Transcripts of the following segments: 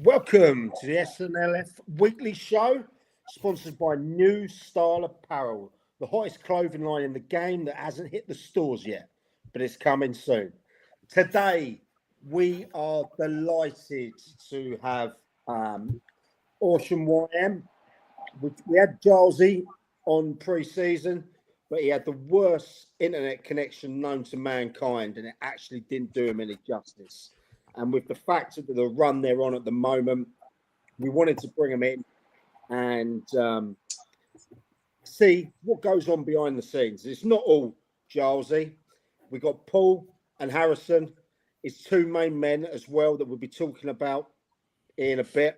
Welcome to the SNLF weekly show, sponsored by New Style Apparel, the hottest clothing line in the game that hasn't hit the stores yet, but it's coming soon. Today, we are delighted to have Awesome YM. We had Gilesy on pre-season, but he had the worst internet connection known to mankind, and it actually didn't do him any justice. And with the fact of the run they're on at the moment, we wanted to bring him in and see what goes on behind the scenes. It's not all Gilesy. We got Paul and Harrison, his two main men as well that we'll be talking about in a bit.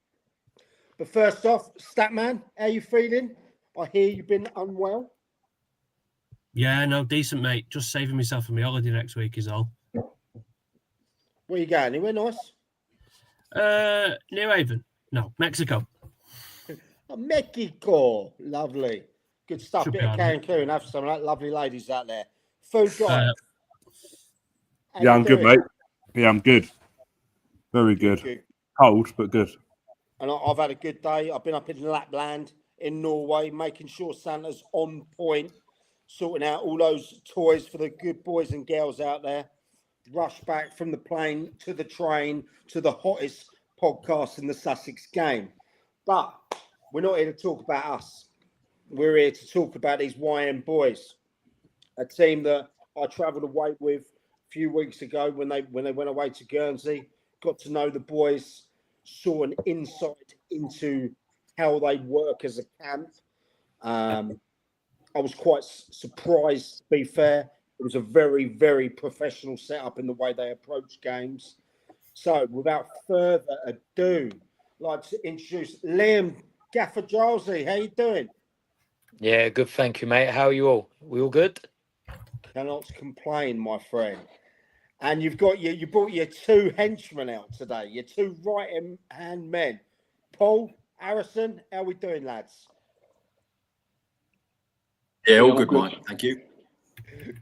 But first off, Statman, how you feeling? I hear you've been unwell. Yeah, no, decent, mate. Just saving myself for my holiday next week is all. Where you going? Anywhere nice? New Haven. No, Mexico. Oh, Mexico. Lovely. Good stuff. Should Bit of right. Cancun. Have some lovely ladies out there. Food guy. Yeah, I'm good, mate. Yeah, I'm good. Very good. Cold, but good. And I've had a good day. I've been up in Lapland in Norway, making sure Santa's on point, sorting out all those toys for the good boys and girls out there. Rush back from the plane to the train to the hottest podcast in the Sussex game. But we're not here to talk about us. We're here to talk about these YM boys, a team that I travelled away with a few weeks ago when they went away to Guernsey. Got to know the boys, saw an insight into how they work as a camp. I was quite surprised, to be fair. It was a very, very professional setup in the way they approach games. So, without further ado, I'd like to introduce Liam Gaffer Gilesy. How you doing? Yeah, good. Thank you, mate. How are you all? We all good? Cannot complain, my friend. And you brought your two henchmen out today, your two right-hand men. Paul, Harrison, how are we doing, lads? Yeah, all good, Mike. Thank you.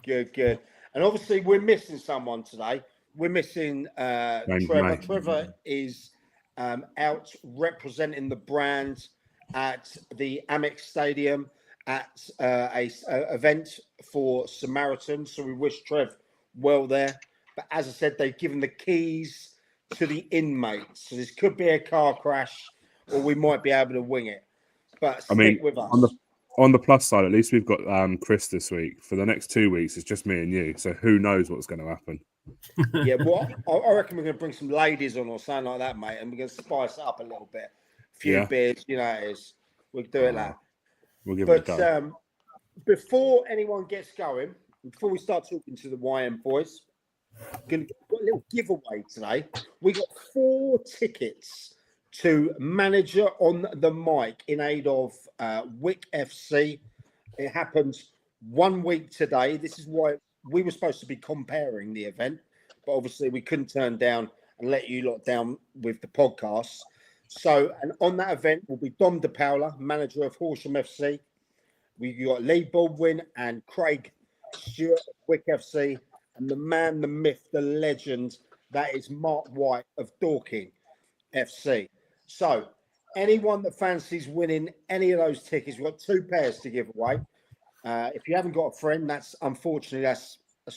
Good. And obviously, we're missing someone today. We're missing Trevor. Trevor is out representing the brand at the Amex Stadium at a event for Samaritans. So we wish Trev well there. But as I said, they've given the keys to the inmates. So this could be a car crash, or we might be able to wing it. But stick with us. On the plus side, at least we've got Chris this week. For the next 2 weeks, it's just me and you. So who knows what's going to happen? Yeah, well, I reckon we're going to bring some ladies on or something like that, mate, and we're going to spice it up a little bit. A few beers, you know how it is. We'll do it that. We'll give it a go. Before anyone gets going, before we start talking to the YM boys, got a little giveaway today. We got 4 tickets to Manager on the Mic in aid of Wick FC. It happens 1 week today. This is why we were supposed to be comparing the event, but obviously we couldn't turn down and let you lot down with the podcast. So, and on that event will be Dom De Paula, manager of Horsham FC. We got Lee Baldwin and Craig Stewart of Wick FC, and the man, the myth, the legend, that is Mark White of Dorking FC. So, anyone that fancies winning any of those tickets, we've got 2 pairs to give away. If you haven't got a friend, that's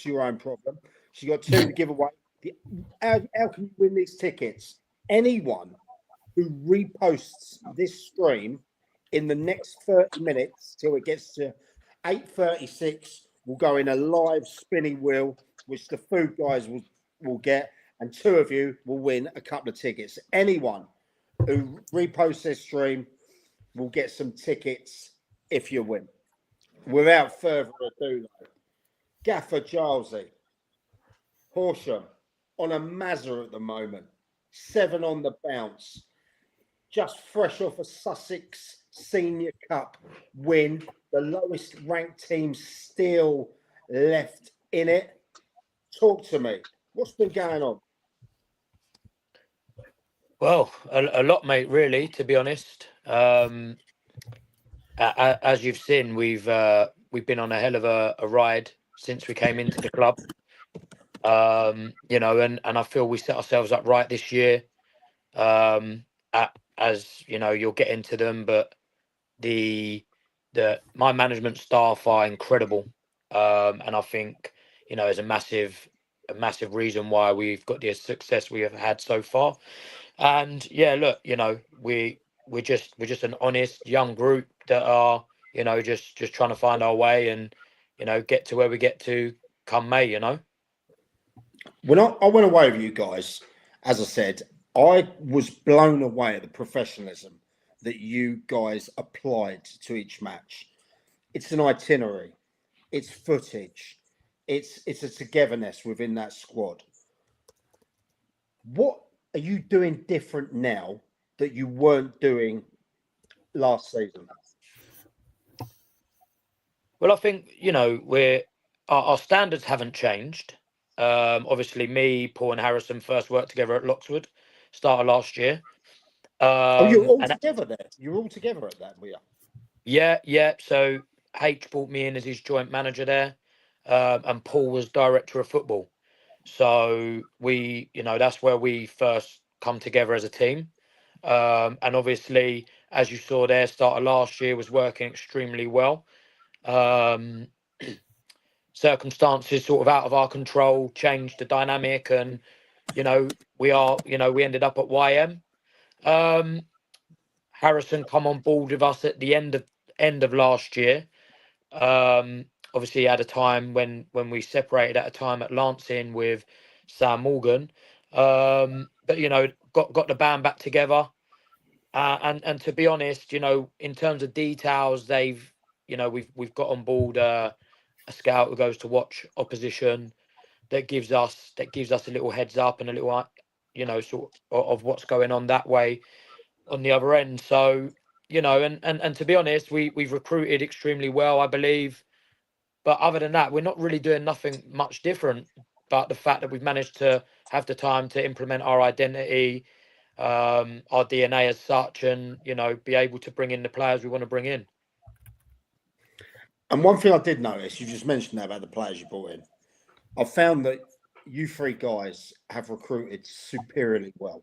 your own problem. So you got 2 to give away. How can you win these tickets? Anyone who reposts this stream in the next 30 minutes till it gets to 8:36 will go in a live spinning wheel, which the food guys will get, and 2 of you will win a couple of tickets. Anyone who reposts this stream will get some tickets if you win. Without further ado, though, Gaffer Gilesy, Horsham on a Mazza at the moment, 7 on the bounce, just fresh off a Sussex Senior Cup win, the lowest ranked team still left in it. Talk to me. What's been going on? Well, a lot, mate, really, to be honest. As you've seen, we've been on a hell of a ride since we came into the club. And I feel we set ourselves up right this year. as you know, you'll get into them, but my management staff are incredible, and I think is a massive reason why we've got the success we have had so far. And yeah, look, we're just an honest young group that are just trying to find our way and get to where we get to come May. When I went away with you guys, as I said, I was blown away at the professionalism that you guys applied to each match. It's an itinerary, it's footage, it's a togetherness within that squad. What are you doing different now that you weren't doing last season? Well, I think our standards haven't changed. Obviously, me, Paul, and Harrison first worked together at Loxwood, start of last year. You're all together there. You're all together at that, were you? Yeah. So H brought me in as his joint manager there, and Paul was director of football. So that's where we first come together as a team. And obviously, as you saw there, start of last year was working extremely well. Circumstances sort of out of our control changed the dynamic, and we ended up at YM. Harrison come on board with us at the end of last year. Obviously he had a time when we separated at a time at Lancing with Sam Morgan, but got the band back together, and to be honest, in terms of details, we've got on board a scout who goes to watch opposition, that gives us a little heads up and a little sort of what's going on that way on the other end. So and to be honest, we've recruited extremely well, I believe. But other than that, we're not really doing nothing much different. But the fact that we've managed to have the time to implement our identity, our DNA as such, and be able to bring in the players we want to bring in. And one thing I did notice, you just mentioned that about the players you brought in. I found that you three guys have recruited superiorly well.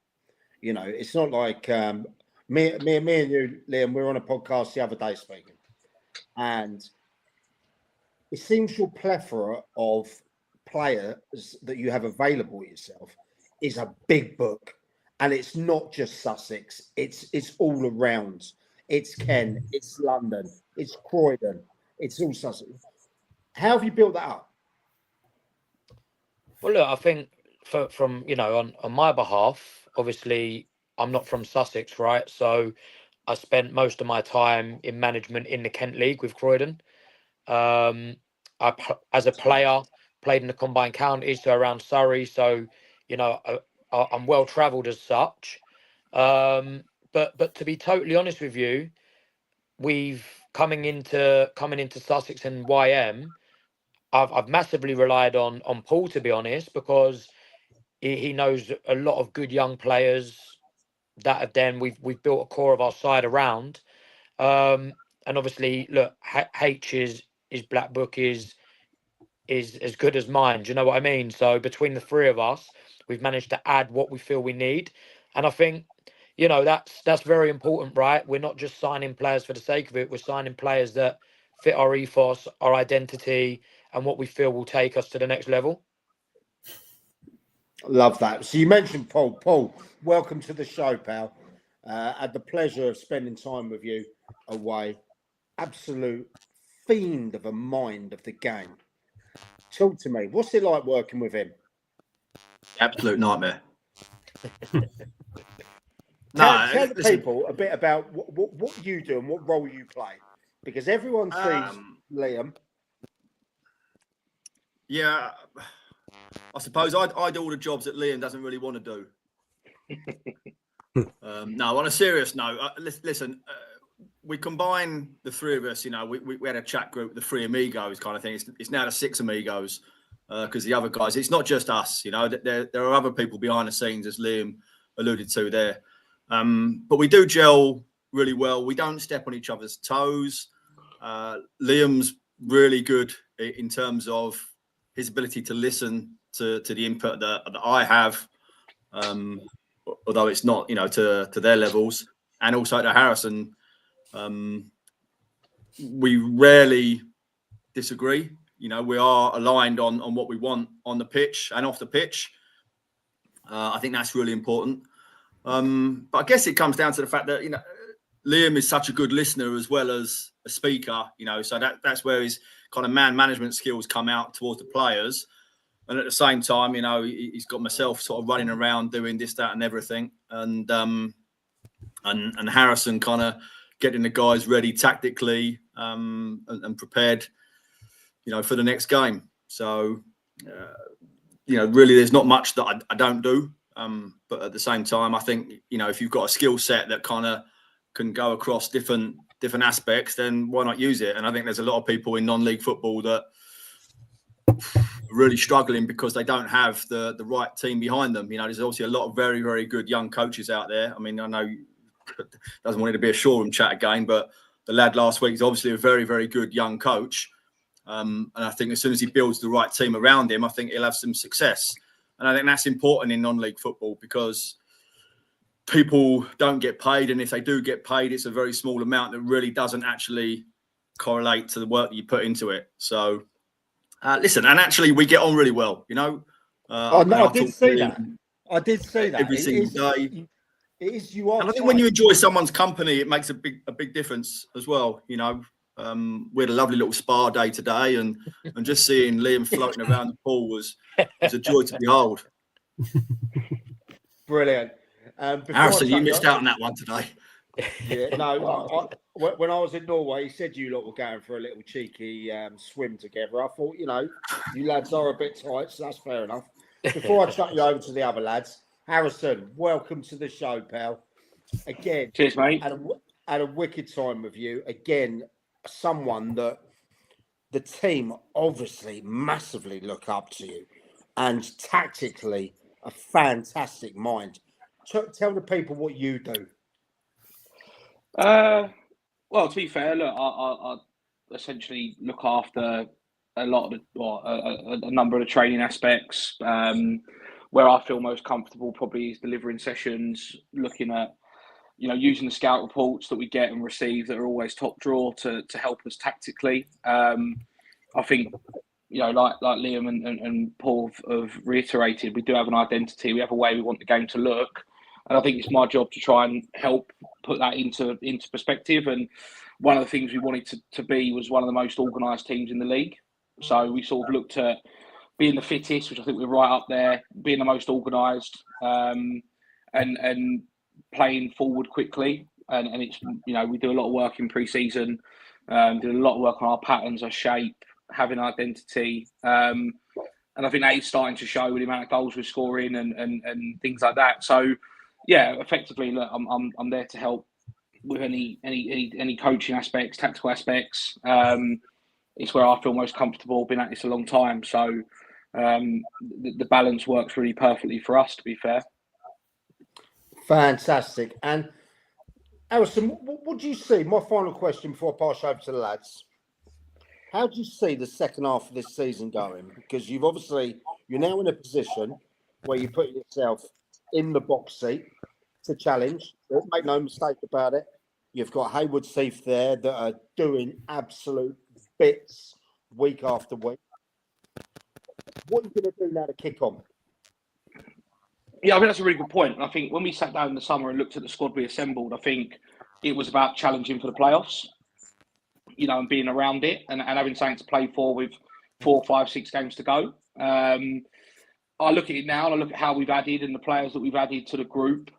It's not like me and you, Liam, we were on a podcast the other day speaking, and it seems your plethora of players that you have available yourself is a big book, and it's not just Sussex. It's all around. It's Kent. It's London. It's Croydon. It's all Sussex. How have you built that up? Well, look, I think from on my behalf, obviously I'm not from Sussex, right? So I spent most of my time in management in the Kent League with Croydon. As a player, played in the combined counties, so around Surrey. So I'm well travelled as such. But to be totally honest with you, we've coming into Sussex and YM. I've massively relied on Paul, to be honest, because he knows a lot of good young players that have then we've built a core of our side around. And obviously, look, H's black book is as good as mine. Do you know what I mean? So between the three of us, we've managed to add what we feel we need, and I think that's very important, right? We're not just signing players for the sake of it. We're signing players that fit our ethos, our identity, and what we feel will take us to the next level. Love that. So you mentioned Paul. Paul, welcome to the show, pal. Had the pleasure of spending time with you away. Absolute fiend of a mind of the game. Talk to me. What's it like working with him? Absolute nightmare. Tell the people a bit about what you do and what role you play, because everyone sees Liam. Yeah, I suppose I do all the jobs that Liam doesn't really want to do. No, on a serious note, listen, we combine the three of us. We had a chat group, the three amigos kind of thing. It's now the six amigos because the other guys, it's not just us. There are other people behind the scenes, as Liam alluded to there. But we do gel really well. We don't step on each other's toes. Liam's really good in terms of his ability to listen to the input that I have. although it's not, you know, to their levels, and also to Harrison. We rarely disagree. You know, we are aligned on what we want on the pitch and off the pitch. I think that's really important. But I guess it comes down to the fact that, you know, Liam is such a good listener as well as a speaker, you know, so that's where his kind of man management skills come out towards the players. And at the same time, you know, he's got myself sort of running around doing this, that, and everything. And Harrison kind of getting the guys ready tactically and prepared, you know, for the next game. So, you know, really there's not much that I don't do. But at the same time, I think, you know, if you've got a skill set that kind of can go across different aspects, then why not use it? And I think there's a lot of people in non-league football that are really struggling because they don't have the right team behind them. You know, there's obviously a lot of very, very good young coaches out there. I mean, I know doesn't want it to be a showroom chat again, but the lad last week is obviously a very, very good young coach. And I think as soon as he builds the right team around him, I think he'll have some success. And I think that's important in non-league football because people don't get paid. And if they do get paid, it's a very small amount that really doesn't actually correlate to the work that you put into it. So, listen, and actually we get on really well, you know. I did see that. I did see that. Every single day. It is you are. And I think when you enjoy someone's company, it makes a big difference as well. You know, we had a lovely little spa day today, and just seeing Liam floating around the pool was a joy to behold. Brilliant. Harrison, you missed out on that one today. Yeah, no. When I was in Norway, he said you lot were going for a little cheeky swim together. I thought, you know, you lads are a bit tight, so that's fair enough. Before I chuck you over to the other lads, Harrison, welcome to the show, pal. Again, cheers, mate. Had a wicked time with you. Again, someone that the team obviously massively look up to you, and tactically a fantastic mind. Tell the people what you do. Well, to be fair, look, I essentially look after a lot of a number of the training aspects. Where I feel most comfortable probably is delivering sessions, looking at, you know, using the scout reports that we get and receive that are always top drawer to help us tactically. I think, you know, like Liam and Paul have reiterated, we do have an identity. We have a way we want the game to look. And I think it's my job to try and help put that into perspective. And one of the things we wanted to be was one of the most organised teams in the league. So we sort of looked at being the fittest, which I think we're right up there, being the most organised, and playing forward quickly. And it's, you know, we do a lot of work in pre-season, do a lot of work on our patterns, our shape, having identity. And I think that is starting to show with the amount of goals we're scoring and things like that. So, yeah, effectively, look, I'm there to help with any coaching aspects, tactical aspects. It's where I feel most comfortable. Been at this a long time, so the balance works really perfectly for us, to be fair. Fantastic. And Harrison, what do you see? My final question before I pass over to the lads. How do you see the second half of this season going? Because you're now in a position where you put yourself in the box seat to challenge. Make no mistake about it. You've got Haywood Seath there that are doing absolute bits week after week. What are you going to do now to kick on? Yeah, I think that's a really good point. And I think when we sat down in the summer and looked at the squad we assembled, I think it was about challenging for the playoffs, you know, and being around it and having something to play for with 4, 5, 6 games to go. I look at it now and I look at how we've added and the players that we've added to the group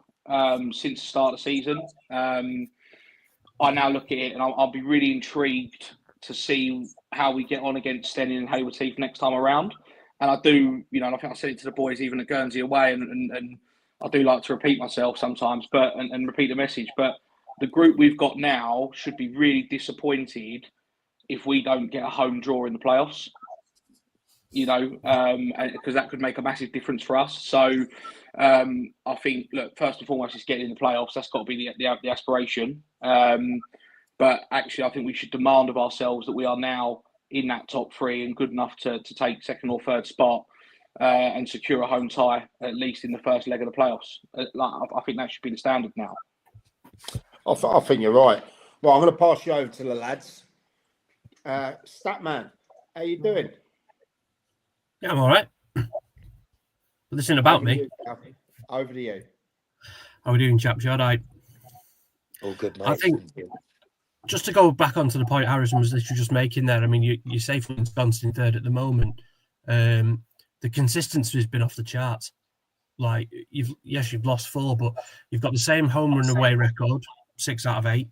since the start of the season. I now look at it and I'll be really intrigued to see how we get on against Steny and Haywood Seath next time around. And I do, you know, and I think I said it to the boys even at Guernsey away, and I do like to repeat myself sometimes, but and repeat the message. But the group we've got now should be really disappointed if we don't get a home draw in the playoffs. You know, because that could make a massive difference for us. So I think, look, first and foremost, is getting in the playoffs. That's got to be the aspiration. But actually, I think we should demand of ourselves that we are now in that top 3 and good enough to take second or third spot. and secure a home tie at least in the first leg of the playoffs. I think that should be the standard now. I think you're right. Well, I'm going to pass you over to the lads. Statman, how you doing? Yeah, I'm all right. But this isn't about me. Over to you. How are we doing, chaps? You all right? All good, mate. I think just to go back onto the point Harrison was literally just making there. I mean, you're safe and ensconced in third at the moment. The consistency has been off the charts. Like you've lost 4, but you've got the same home run away record, 6 out of 8.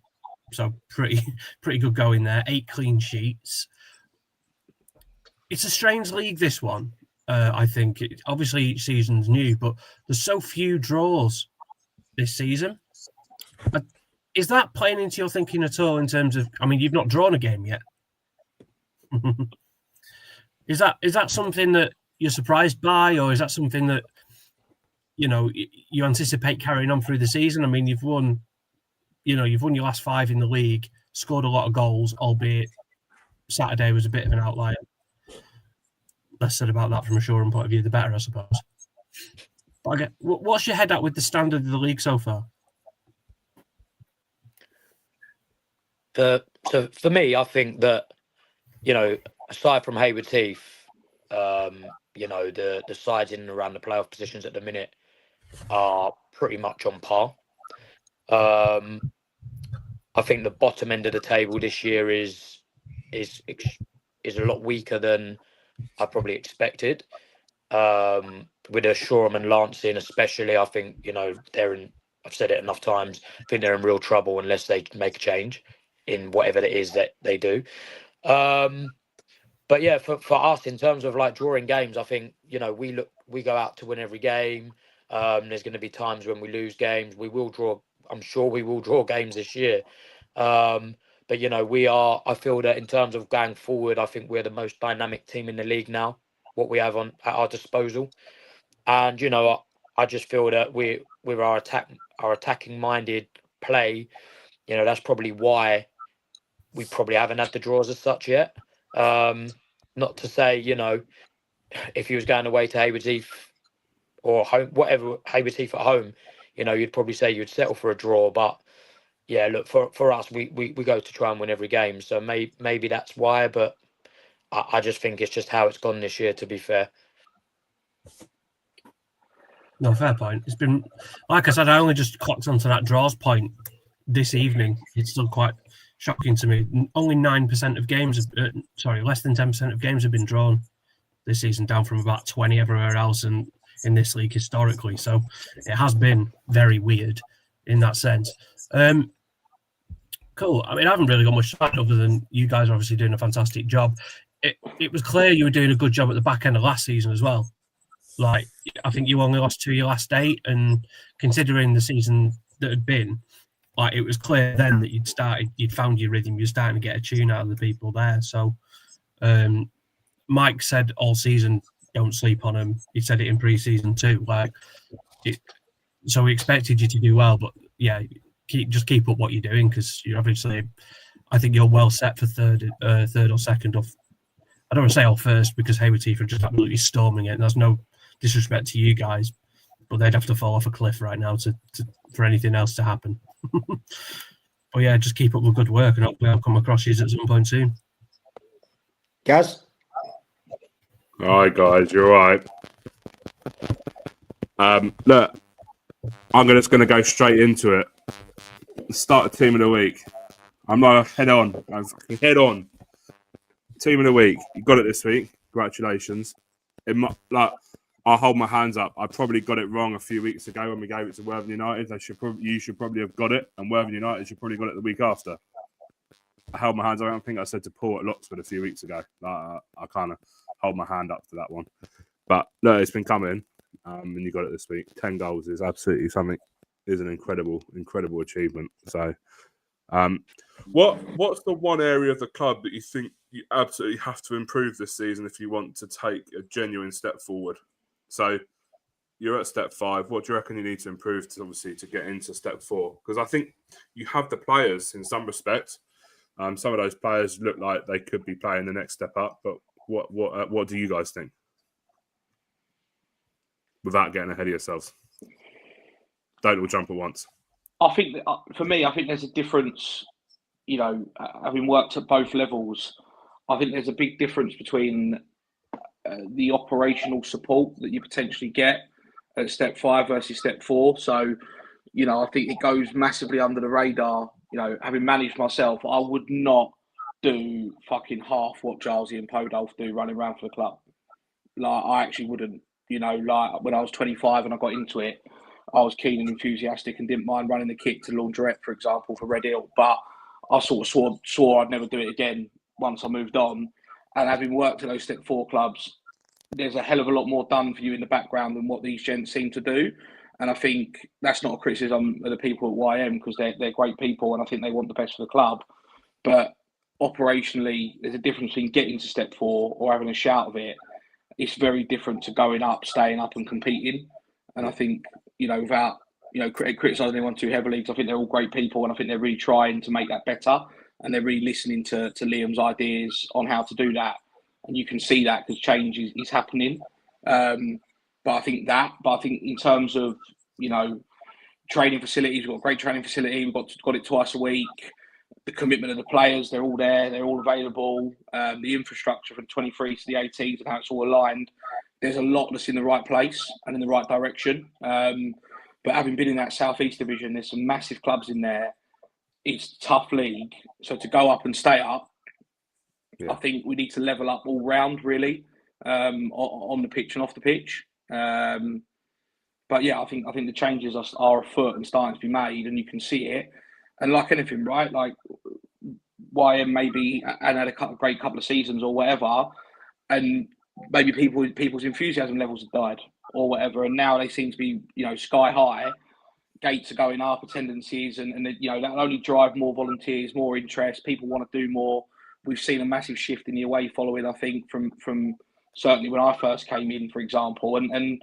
So pretty good going there. 8 clean sheets. It's a strange league, this one. I think obviously each season's new, but there's so few draws this season. Is that playing into your thinking at all in terms of? I mean, you've not drawn a game yet. Is that something that you're surprised by, or is that something that you anticipate carrying on through the season? I mean, you've won your last 5 in the league, scored a lot of goals, albeit Saturday was a bit of an outlier. Less said about that from a Shoreham point of view, the better, I suppose. But what's your head at with the standard of the league so far? So for me, I think that, aside from Hayward Heath, the sides in and around the playoff positions at the minute are pretty much on par. I think the bottom end of the table this year is a lot weaker than I probably expected. With a Shoreham and Lancing especially, I think, they're in, I've said it enough times, I think they're in real trouble unless they make a change in whatever it is that they do. But yeah, for us, in terms of like drawing games, I think, we go out to win every game. There's going to be times when we lose games. We will draw. I'm sure we will draw games this year. But I feel that in terms of going forward, I think we're the most dynamic team in the league now, what we have at our disposal. And, I just feel that with our attacking minded play, that's probably why we probably haven't had the draws as such yet. Not to say, if he was going away to Hayward Heath or home, whatever, Hayward Heath at home, you'd probably say you'd settle for a draw. But yeah, look, for us, we go to try and win every game. So maybe that's why, but I just think it's just how it's gone this year, to be fair. No, fair point. It's been, like I said, I only just clocked onto that draws point this evening. It's still quite shocking to me. Only 9% of games, less than 10% of games have been drawn this season, down from about 20 everywhere else and in this league historically. So it has been very weird in that sense. Cool. I mean, I haven't really got much to add other than you guys are obviously doing a fantastic job. It was clear you were doing a good job at the back end of last season as well. Like, I think you only lost 2 of your last 8, and considering the season that had been, like, it was clear then that you'd found your rhythm, you're starting to get a tune out of the people there. So, Mike said all season, don't sleep on him. He said it in pre-season too. So we expected you to do well, but yeah, keep up what you're doing, because you're obviously, I think you're well set for third or second off. I don't want to say all first, because Hayward Heath are just absolutely storming it, and there's no disrespect to you guys, but they'd have to fall off a cliff right now for anything else to happen. But yeah, just keep up the good work, and hopefully I'll come across you at some point soon. Gaz? All right, guys, you're all right. Look, I'm just going to go straight into it. Start a team of the week. I'm not head on. Team of the week. You got it this week. Congratulations. I'll hold my hands up. I probably got it wrong a few weeks ago when we gave it to Worthing United. You should probably have got it, and Worthing United should probably got it the week after. I held my hands up. I don't think I said to Paul at Loxford a few weeks ago. I kind of hold my hand up to that one. But no, it's been coming, and you got it this week. 10 goals is absolutely something. Is an incredible achievement. So, what's the one area of the club that you think you absolutely have to improve this season if you want to take a genuine step forward? So you're at step 5. What do you reckon you need to improve to get into step 4? Because I think you have the players in some respects. Some of those players look like they could be playing the next step up. But what do you guys think? without getting ahead of yourselves? Don't all jump at once. I think that, for me, I think there's a difference. You know, having worked at both levels, I think there's a big difference between the operational support that you potentially get at step 5 versus step 4. So, you know, I think it goes massively under the radar. You know, having managed myself, I would not do fucking half what Gilesy and Podolf do running around for the club. Like, I actually wouldn't. You know, like when I was 25 and I got into it, I was keen and enthusiastic and didn't mind running the kit to Laundrette, for example, for Red Hill. But I sort of swore I'd never do it again once I moved on. And having worked at those step 4 clubs, there's a hell of a lot more done for you in the background than what these gents seem to do. And I think that's not a criticism of the people at YM, because they're great people and I think they want the best for the club. But operationally, there's a difference between getting to step 4 or having a shout of it. It's very different to going up, staying up and competing. And I think, you know, without, you know, criticising anyone too heavily, because I think they're all great people and I think they're really trying to make that better. And they're really listening to Liam's ideas on how to do that. And you can see that because change is happening. But I think in terms of, you know, training facilities, we've got a great training facility. We've got it twice a week. The commitment of the players, they're all there. They're all available. The infrastructure from the 23s to the 18s and how it's all aligned. There's a lot that's in the right place and in the right direction. But having been in that Southeast division, there's some massive clubs in there. It's a tough league. So to go up and stay up, I think we need to level up all round, really, on the pitch and off the pitch. But yeah, I think the changes are afoot and starting to be made, and you can see it. And like anything, right? Like YM maybe and had a great couple of seasons or whatever, and maybe people's enthusiasm levels have died or whatever, and now they seem to be, you know, sky high. Gates are going up, attendances, and you know, that'll only drive more volunteers, more interest. People want to do more. We've seen a massive shift in the away following, I think, from certainly when I first came in, for example, and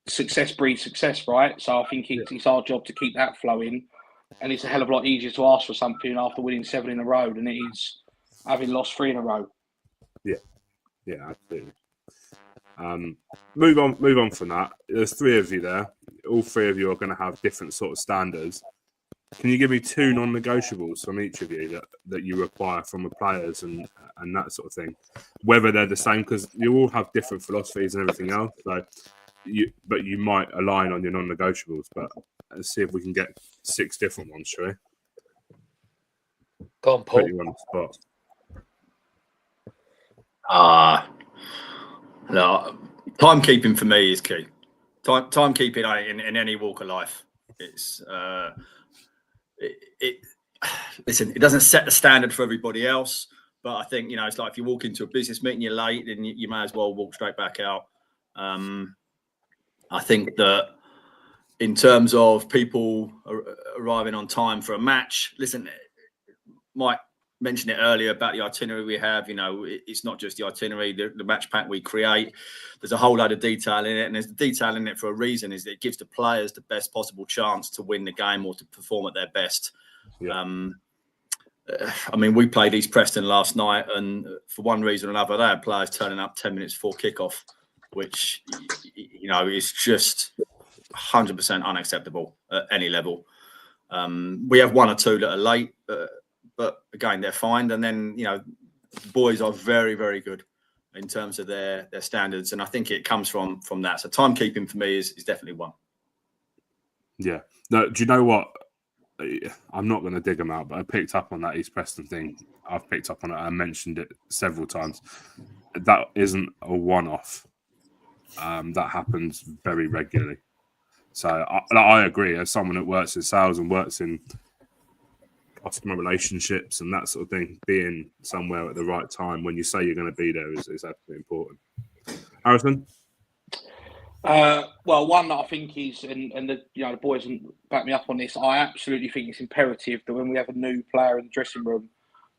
success breeds success, right? So I think it's our job to keep that flowing, and it's a hell of a lot easier to ask for something after winning 7 in a row than it is having lost 3 in a row. Yeah, absolutely. Move on from that. There's 3 of you there. All 3 of you are going to have different sort of standards. Can you give me 2 non-negotiables from each of you that you require from the players and that sort of thing? Whether they're the same, because you all have different philosophies and everything else. So, but you might align on your non-negotiables. But let's see if we can get 6 different ones, shall we? Go on, Paul. Put you on the spot. No, timekeeping for me is key. Timekeeping in any walk of life. It's listen, it doesn't set the standard for everybody else, but I think, you know, it's like if you walk into a business meeting, you're late, then you may as well walk straight back out. I think that in terms of people arriving on time for a match, listen, Mike mentioned it earlier about the itinerary we have. You know, it's not just the itinerary, the match pack we create. There's a whole load of detail in it, and there's the detail in it for a reason, is that it gives the players the best possible chance to win the game or to perform at their best. Yeah. I mean, we played East Preston last night, and for one reason or another, they had players turning up 10 minutes before kickoff, which, you know, is just 100% unacceptable at any level. We have 1 or 2 that are late, but again, they're fine. And then, you know, the boys are very, very good in terms of their standards, and I think it comes from that. So timekeeping for me is definitely one. Yeah. No, do you know what? I'm not going to dig them out, but I picked up on that East Preston thing. I've picked up on it. I mentioned it several times. That isn't a one-off. That happens very regularly. So I agree. As someone that works in sales and works in customer relationships and that sort of thing, being somewhere at the right time when you say you're going to be there is absolutely important. Harrison? Well, one that I think is, and the, you know, the boys can back me up on this, I absolutely think it's imperative that when we have a new player in the dressing room,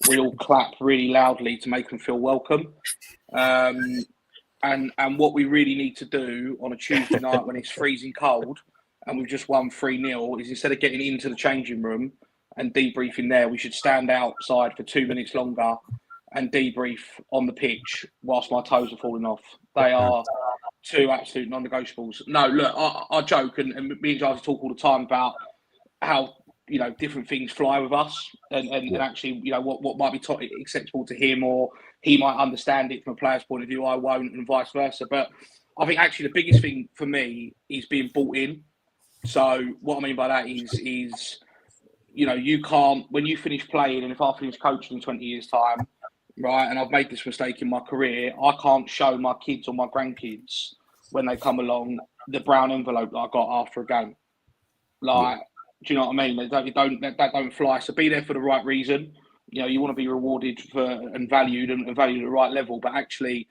we all clap really loudly to make them feel welcome. And what we really need to do on a Tuesday night when it's freezing cold and we've just won 3-0 is, instead of getting into the changing room and debriefing there, we should stand outside for 2 minutes longer and debrief on the pitch whilst my toes are falling off. They are Two absolute non-negotiables. No, look, I joke, and me and Giles talk all the time about how different things fly with us, and actually what might be acceptable to him, or he might understand it from a player's point of view, I won't, and vice versa. But I think actually the biggest thing for me is being bought in. So what I mean by that is you can't, when you finish playing, and if I finish coaching in 20 years' time, right, and I've made this mistake in my career, I can't show my kids or my grandkids when they come along the brown envelope that I got after a game. Like, do you know what I mean? That don't fly. So be there for the right reason. You want to be rewarded for and valued at the right level. But actually,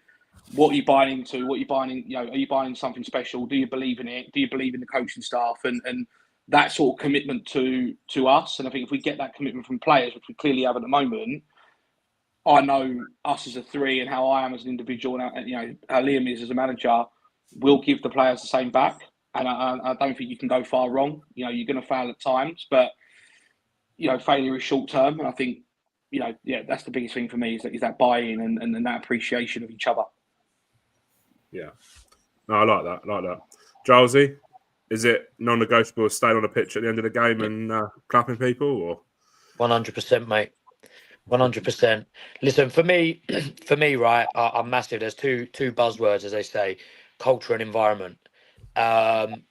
what are you buying into? What are you buying in? Are you buying something special? Do you believe in it? Do you believe in the coaching staff and that sort of commitment to us? And I think if we get that commitment from players, which we clearly have at the moment, I know us as a three and how I am as an individual, and how Liam is as a manager, will give the players the same back. And I don't think you can go far wrong. You're going to fail at times, but failure is short term. And I think that's the biggest thing for me is that buy-in and that appreciation of each other. Yeah, no, I like that. Gilesy, is it non-negotiable staying on the pitch at the end of the game and clapping people, or 100%, mate? 100%. Listen, for me, right, I'm massive. There's two buzzwords, as they say, culture and environment. And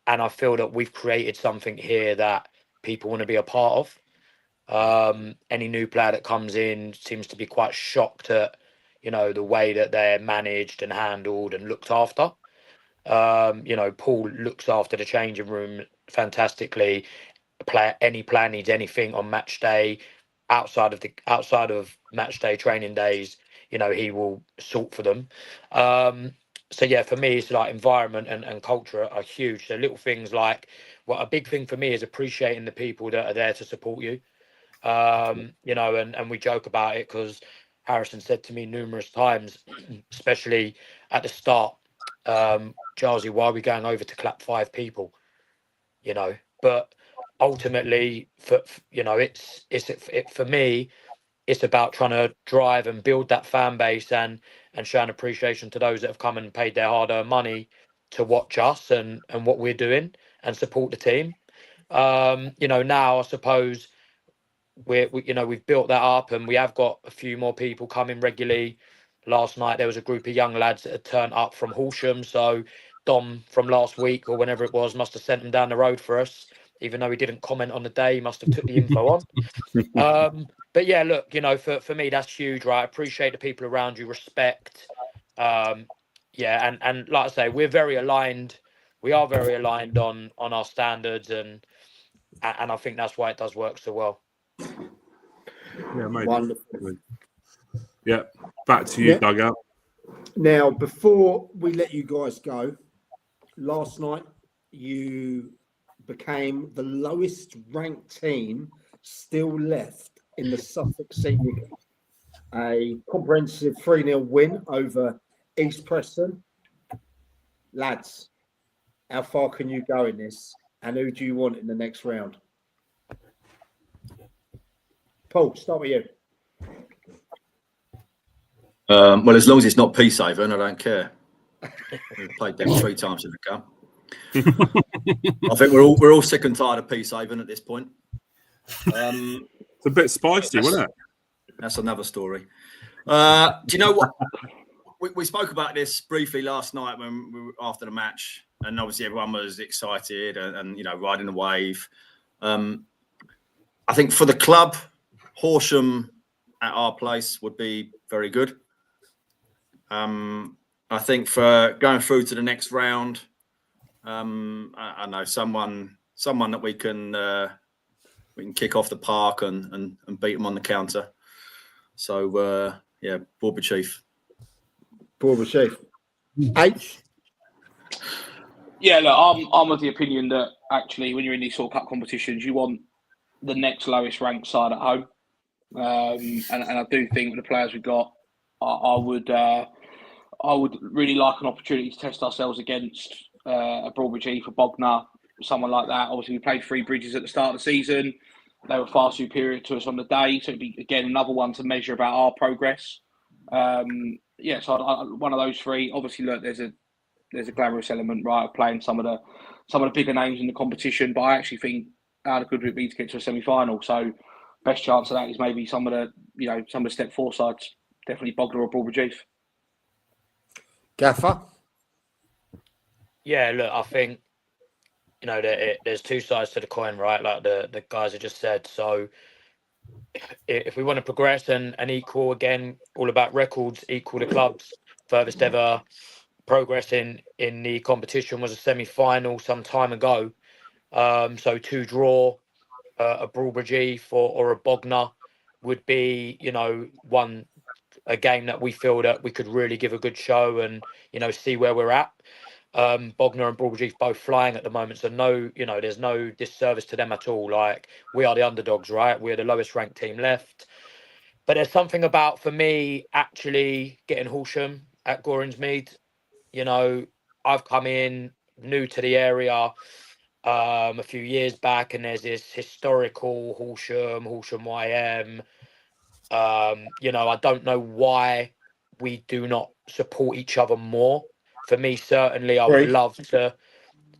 I feel that we've created something here that people want to be a part of. Any new player that comes in seems to be quite shocked at, the way that they're managed and handled and looked after. Paul looks after the changing room fantastically. Any player needs anything on match day, outside of match day training days, he will sort for them. So yeah, for me, it's like environment and culture are huge. So little things like, a big thing for me is appreciating the people that are there to support you. And we joke about it because Harrison said to me numerous times, especially at the start, Jarzy, why are we going over to clap 5 people? But ultimately, for me, it's about trying to drive and build that fan base and showing appreciation to those that have come and paid their hard-earned money to watch us and what we're doing and support the team. Now I suppose we've built that up and we have got a few more people coming regularly. Last night there was a group of young lads that had turned up from Horsham, so Dom from last week or whenever it was must have sent them down the road for us, even though he didn't comment on the day. He must have took the info on. But yeah, look, for me that's huge, right? Appreciate the people around you, respect. And like I say, we're very aligned. We are very aligned on our standards, and I think that's why it does work so well. Yeah, mate. Wonderful. Yeah, back to you, Dugout. Now, before we let you guys go, last night you became the lowest ranked team still left in the Suffolk Senior League. A comprehensive 3-0 win over East Preston. Lads, how far can you go in this? And who do you want in the next round? Paul, start with you. Well, as long as it's not Peacehaven, I don't care. We've played them 3 times in the cup. I think we're all sick and tired of Peacehaven at this point. It's a bit spicy, wasn't it? That's another story. Do you know what? We spoke about this briefly last night when we were after the match, and obviously everyone was excited and riding the wave. I think for the club, Horsham at our place would be very good. I think for going through to the next round, I know someone that we can kick off the park and beat them on the counter. So Borba Chief. H. Yeah, look, I'm of the opinion that actually when you're in these sort of cup competitions, you want the next lowest ranked side at home. And I do think with the players we've got, I would really like an opportunity to test ourselves against a Broadbridge Heath, a Bognor, someone like that. Obviously, we played 3 Bridges at the start of the season. They were far superior to us on the day, so it'd be again another one to measure about our progress. So one of those 3. Obviously, look, there's a there's a glamorous element, right, of playing some of the bigger names in the competition. But I actually think how good would it be to get to a semi-final? So best chance of that is maybe some of the step 4 sides, definitely Bognor or Broadbridge. Gaffer. Yeah, look, I think there's two sides to the coin, right? Like the guys have just said. So if we want to progress and equal again, all about records, equal the clubs, furthest ever progress in the competition was a semi-final some time ago. So to draw a Broadbridge or a Bognor would be, a game that we feel that we could really give a good show and, see where we're at. Bognor and Broadbridge both flying at the moment, so there's no disservice to them at all. Like, we are the underdogs, right? We're the lowest ranked team left. But there's something about, for me, actually getting Horsham at Gorinsmead. I've come in new to the area a few years back, and there's this historical Horsham YM. I don't know why we do not support each other more. For me, certainly, I would love to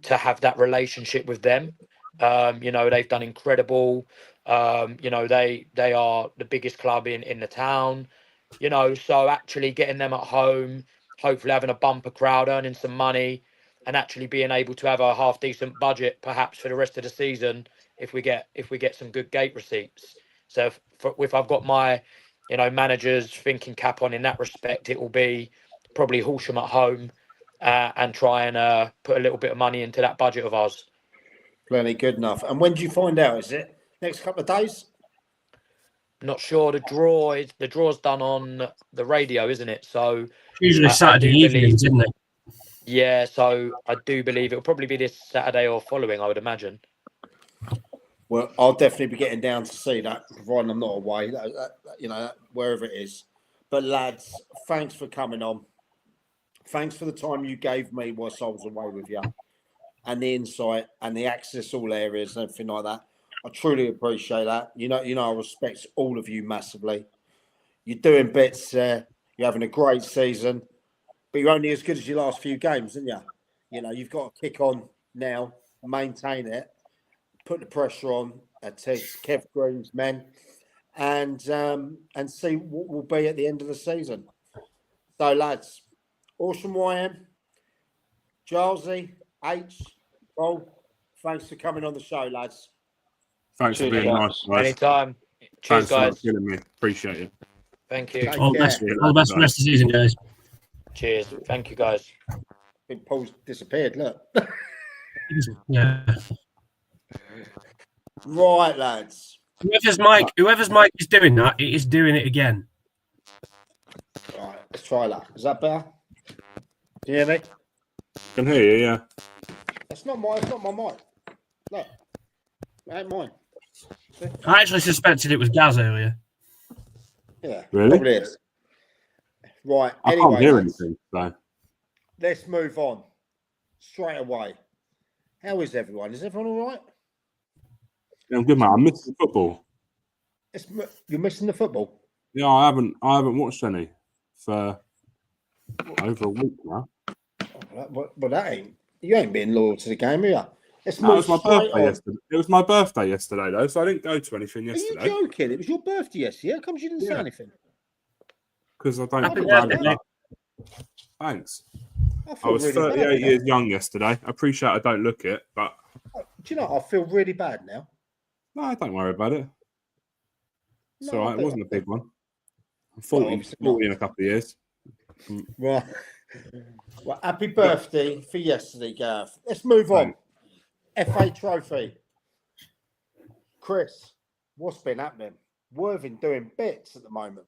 have that relationship with them. They've done incredible. They are the biggest club in the town. So actually getting them at home, hopefully having a bumper crowd, earning some money, and actually being able to have a half decent budget perhaps for the rest of the season if we get some good gate receipts. So if I've got my managers thinking cap on in that respect, it will be probably Horsham at home and try and put a little bit of money into that budget of ours. Plenty good enough. And when do you find out? Is it next couple of days? Not sure. The draw's done on the radio, isn't it? So usually Saturday evenings, isn't it? Yeah, so I do believe it'll probably be this Saturday or following, I would imagine. Well, I'll definitely be getting down to see that, providing I'm not away, wherever it is. But lads, thanks for coming on. Thanks for the time you gave me whilst I was away with you, and the insight and the access all areas and everything like that. I truly appreciate that. I respect all of you massively. You're doing bits. You're having a great season, but you're only as good as your last few games, aren't you? You've got to kick on now, maintain it, put the pressure on Tiggs, Kev Green's men, and see what will be at the end of the season. So, lads, Horsham YM, Charlesy, H, Paul, thanks for coming on the show, lads. Thanks for being nice, guys. Anytime. Cheers, Thanks guys. for killing me. Appreciate it. Thank you. All the best for the rest of the season, guys. Cheers. Thank you, guys. I think Paul's disappeared. Look. Yeah. Right, lads. Whoever's mic is doing that, it is doing it again. Right, let's try that. Is that better? Can you hear me? Can hear you, yeah. It's not my mic. Look. That ain't mine. I actually suspected it was Gaz earlier. Yeah. Really? Probably is. Right. I Anyway, can't hear lads, anything. So. let's move on straight away. How is everyone? Is everyone all right? Yeah, I'm good, man. I missed the football. You're missing the football? Yeah, I haven't watched any for over a week now. Well, you ain't being loyal to the game, are you? It was my birthday yesterday. It was my birthday yesterday, though, so I didn't go to anything yesterday. Are you joking? It was your birthday yesterday. How come you didn't say anything? Because I don't. Happy birthday. Thanks. I was really 38 years young yesterday. I appreciate I don't look it, but do you know? I feel really bad now. no, don't worry about it. It's all right. It wasn't a big one. I'm 40 in a couple of years. Right. Well, happy birthday for yesterday, Gav. Let's move on. FA Trophy. Chris, what's been happening? Worthing doing bits at the moment.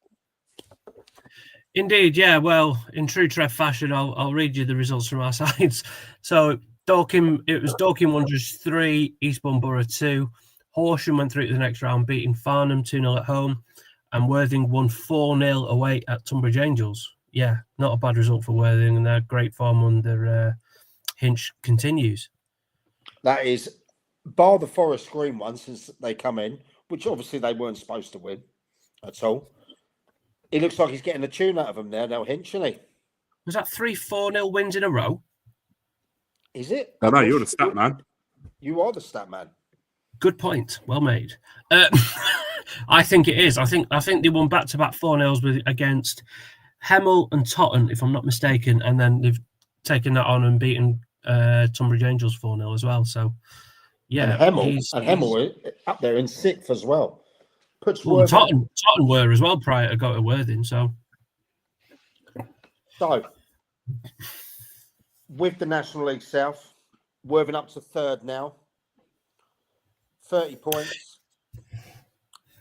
Indeed, yeah. Well, in true Trev fashion, I'll read you the results from our sides. So it was Dorking Wanderers 3, Eastbourne Borough 2. Horsham went through to the next round, beating Farnham 2-0 at home, and Worthing won 4-0 away at Tunbridge Angels. Yeah, not a bad result for Worthing, and their great form under Hinch continues. That is, bar the Forest Green one since they come in, which obviously they weren't supposed to win at all. It looks like he's getting a tune out of them now Hinch, isn't he? Was that 3 4-0 wins in a row? Is it? I know you're the stat man. You are the stat man. Good point. Well made. I think it is. I think they won back-to-back 4-0s against Hemel and Totton, if I'm not mistaken, and then they've taken that on and beaten Tunbridge Angels 4-0 as well. So, yeah, and Hemel up there in 6th as well. Totton were as well prior to go to Worthing. So, with the National League South, Worthing up to 3rd now, 30 points,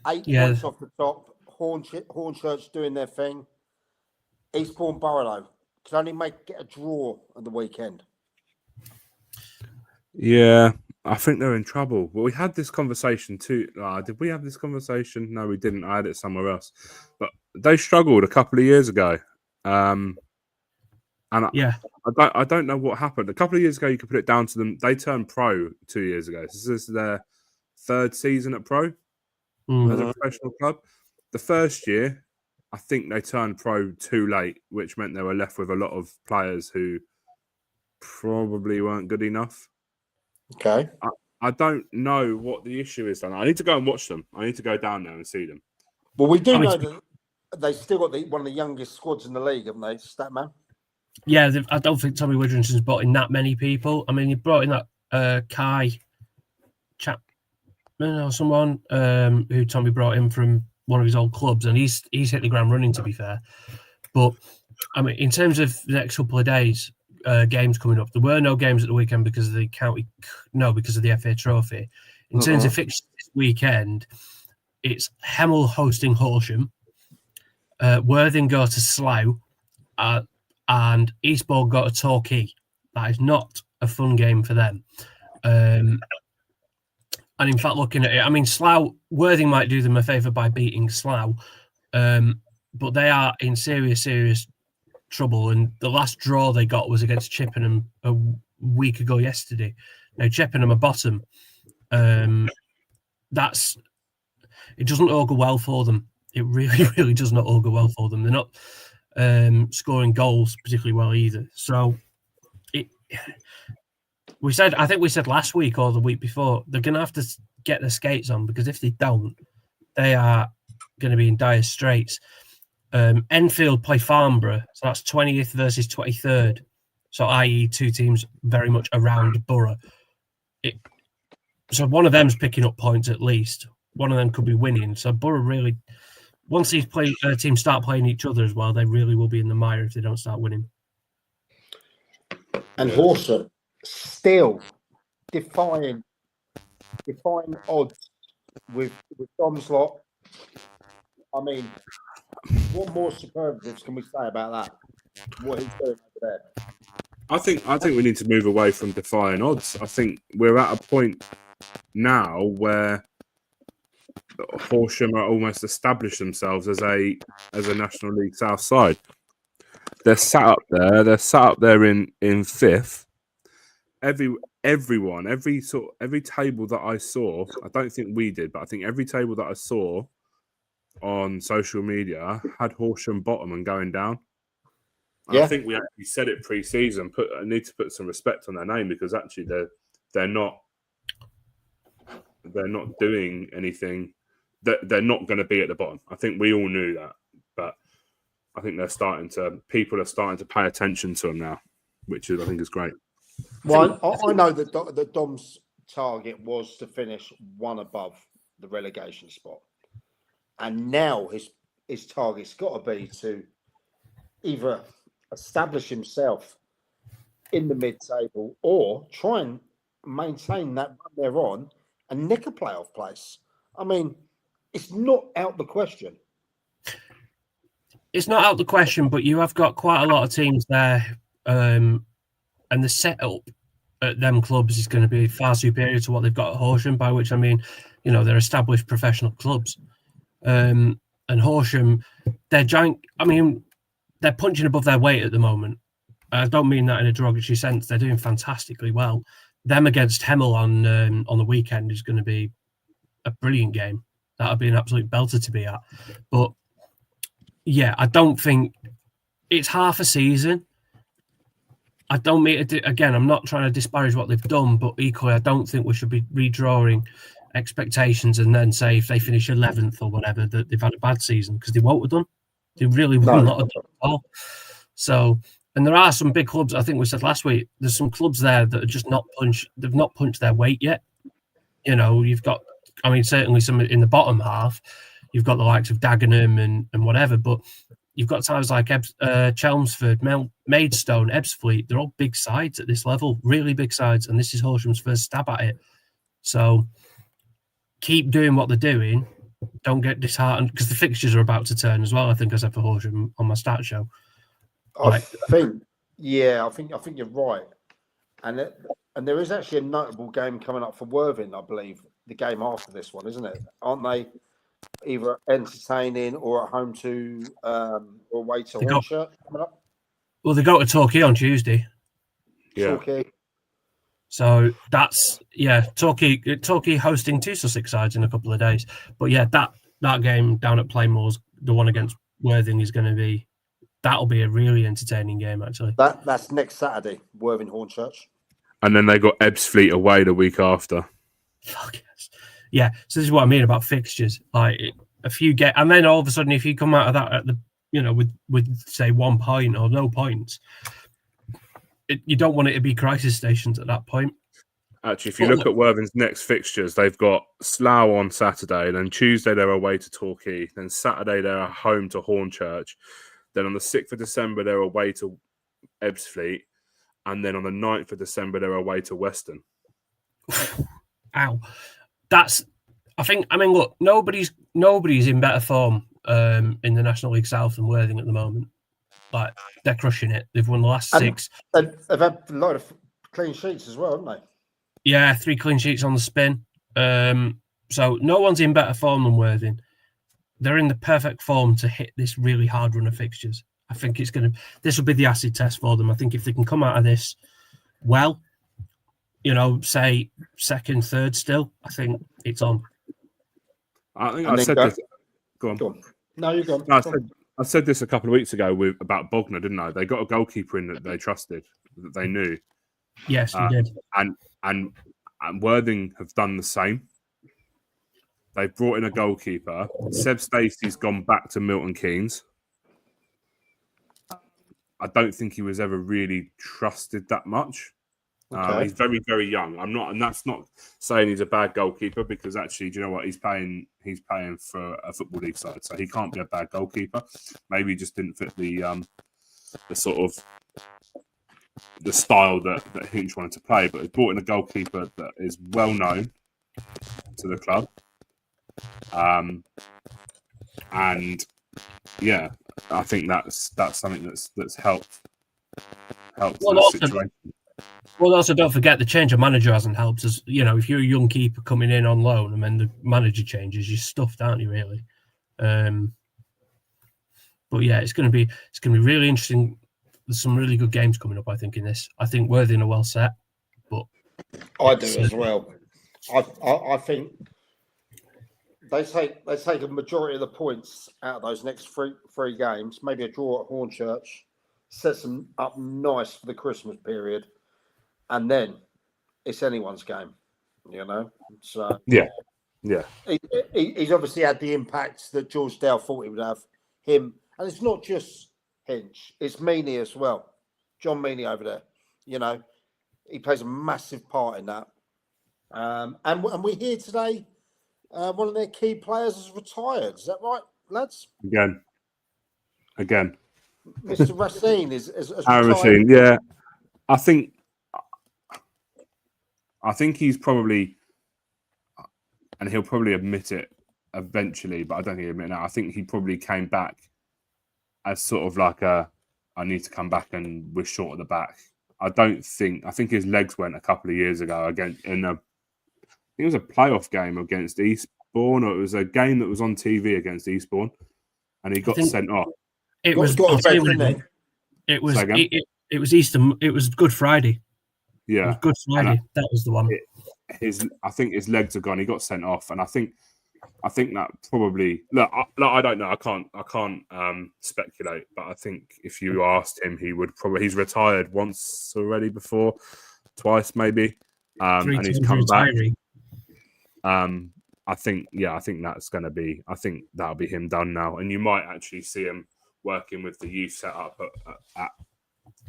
8 points off the top. Hornchurch doing their thing. Eastbourne Borough can only get a draw on the weekend. Yeah, I think they're in trouble. Well, we had this conversation too. Did we have this conversation? No, we didn't. I had it somewhere else. But they struggled a couple of years ago. I don't know what happened. A couple of years ago, you could put it down to them. They turned pro 2 years ago. This is their 3rd season at pro as a professional club. The first year, I think they turned pro too late, which meant they were left with a lot of players who probably weren't good enough. Okay. I don't know what the issue is. I need to go and watch them. I need to go down there and see them. Well, we do know that they still got one of the youngest squads in the league, haven't they, Statman? Yeah, I don't think Tommy Widrington's brought in that many people. I mean, he brought in that Kai Chapman or someone who Tommy brought in from one of his old clubs, and he's hit the ground running, to be fair. But, I mean, in terms of the next couple of days, games coming up, there were no games at the weekend because of the because of the FA Trophy. In terms of fixtures this weekend, it's Hemel hosting Horsham, Worthing go to Slough, and Eastbourne go to Torquay. That is not a fun game for them. And in fact, looking at it, I mean, Worthing might do them a favour by beating Slough, but they are in serious trouble. And the last draw they got was against Chippenham a week ago yesterday. Now, Chippenham are bottom. It doesn't augur well for them. It really does not augur well for them. They're not scoring goals particularly well either. So I think we said last week or the week before, they're going to have to get their skates on, because if they don't, they are going to be in dire straits. Enfield play Farnborough, so that's 20th versus 23rd. So, i.e., 2 teams very much around Borough. So one of them's picking up points at least. One of them could be winning. So Borough really, once these teams start playing each other as well, they really will be in the mire if they don't start winning. And Horsham still defying odds with Dom's lot. I mean, what more superlatives can we say about that? What he's doing over there. I think we need to move away from defying odds. I think we're at a point now where Horsham are almost established themselves as a National League South side. They're sat up there. They're sat up there in 5th. Every table that I saw, I don't think we did, but I think every table that I saw on social media had Horsham bottom and going down. Yeah. I think we actually said it pre-season. I need to put some respect on their name, because actually they're not doing anything. They're not going to be at the bottom. I think we all knew that, but I think people are starting to pay attention to them now, which I think is great. Well, I know that Dom's target was to finish one above the relegation spot, and now his target's got to be to either establish himself in the mid-table or try and maintain that run they're on and nick a playoff place. I mean, it's not out the question. It's not out the question, but you have got quite a lot of teams there, and the setup at them clubs is going to be far superior to what they've got at Horsham, by which I mean, they're established professional clubs. And Horsham, they're giant. I mean, they're punching above their weight at the moment. I don't mean that in a derogatory sense. They're doing fantastically well. Them against Hemel on the weekend is going to be a brilliant game. That'll be an absolute belter to be at. But yeah, I don't think it's half a season. I don't mean to, again, I'm not trying to disparage what they've done, but equally, I don't think we should be redrawing expectations and then say if they finish 11th or whatever that they've had a bad season, because they won't have done. They really will not have done at all. So, and there are some big clubs. I think we said last week. There's some clubs there that are just not punched. They've not punched their weight yet. You know, you've got. I mean, certainly some in the bottom half. You've got the likes of Dagenham and whatever, but you've got times like Chelmsford, Maidstone, Ebbsfleet. They're all big sides at this level, really big sides, and this is Horsham's first stab at it. So keep doing what they're doing. Don't get disheartened, because the fixtures are about to turn as well. I think I said for Horsham on my stat show. I think you're right, and there is actually a notable game coming up for Worthing, I believe. The game after this one, isn't it? Aren't they either entertaining or at home to or away to Hornchurch coming up? Well, they go to Torquay on Tuesday. Yeah. Torquay. So that's Torquay hosting 2 Sussex sides in a couple of days. But yeah, that game down at Playmore's, the one against Worthing, is going to be, that'll be a really entertaining game actually. That's next Saturday, Worthing Hornchurch. And then they got Ebbsfleet away the week after. Fuck yes. Yeah, so this is what I mean about fixtures. Like a few and then all of a sudden, if you come out of that at the, you know, with say 1 point or no points, you don't want it to be crisis stations at that point. Actually, if you look at Worthing's next fixtures, they've got Slough on Saturday, then Tuesday they're away to Torquay, then Saturday they're home to Hornchurch, then on the 6th of December they're away to Ebbsfleet, and then on the 9th of December they're away to Weston. Ow. I mean, look, nobody's in better form in the National League South than Worthing at the moment. Like, they're crushing it. They've won the last 6. They've had a lot of clean sheets as well, haven't they? Yeah, 3 clean sheets on the spin. So no one's in better form than Worthing. They're in the perfect form to hit this really hard run of fixtures. I think this will be the acid test for them. I think if they can come out of this well, you know, say 2nd, 3rd still, I think it's on. I said this. Go on. No, you're gone. No, I said this a couple of weeks ago about Bogner, didn't I? They got a goalkeeper in that they trusted, that they knew. Yes, we did. And Worthing have done the same. They've brought in a goalkeeper. Seb Stacey's gone back to Milton Keynes. I don't think he was ever really trusted that much. Okay. He's very, very young. And that's not saying he's a bad goalkeeper, because actually, do you know what? He's paying for a football league side, so he can't be a bad goalkeeper. Maybe he just didn't fit the sort of the style that Hinch wanted to play. But he brought in a goalkeeper that is well known to the club, and yeah, I think that's something that's helped the situation. Well, also don't forget the change of manager hasn't helped us. You know, if you're a young keeper coming in on loan and then the manager changes, you're stuffed, aren't you? Really. But yeah, it's going to be really interesting. There's some really good games coming up, I think, in this. I think Worthing are well set, but I do as well. I think they take a majority of the points out of those next three games. Maybe a draw at Hornchurch sets them up nice for the Christmas period. And then it's anyone's game, you know. So yeah. He's obviously had the impact that George Dale thought he would have. Him, and it's not just Hinch; it's Meany as well. John Meany over there, you know, he plays a massive part in that. And we hear today one of their key players has retired. Is that right, lads? Again, Mr. Racine is Aaron Racine, yeah. I think he's probably, and he'll probably admit it eventually, but I don't think he'll admit it now. I think he probably came back as sort of like I need to come back and we're short at the back. I think his legs went a couple of years ago I think it was a playoff game against Eastbourne, or it was a game that was on TV against Eastbourne, and he got sent off. It was Easter. It was Good Friday. Yeah, Good Friday. That was the one. I think his legs are gone. He got sent off, and I think I think that probably I don't know. I can't speculate, but I think if you asked him, he would probably. He's retired once already before, twice maybe, and he's come back. I think that's going to be. I think that'll be him done now, and you might actually see him working with the youth setup at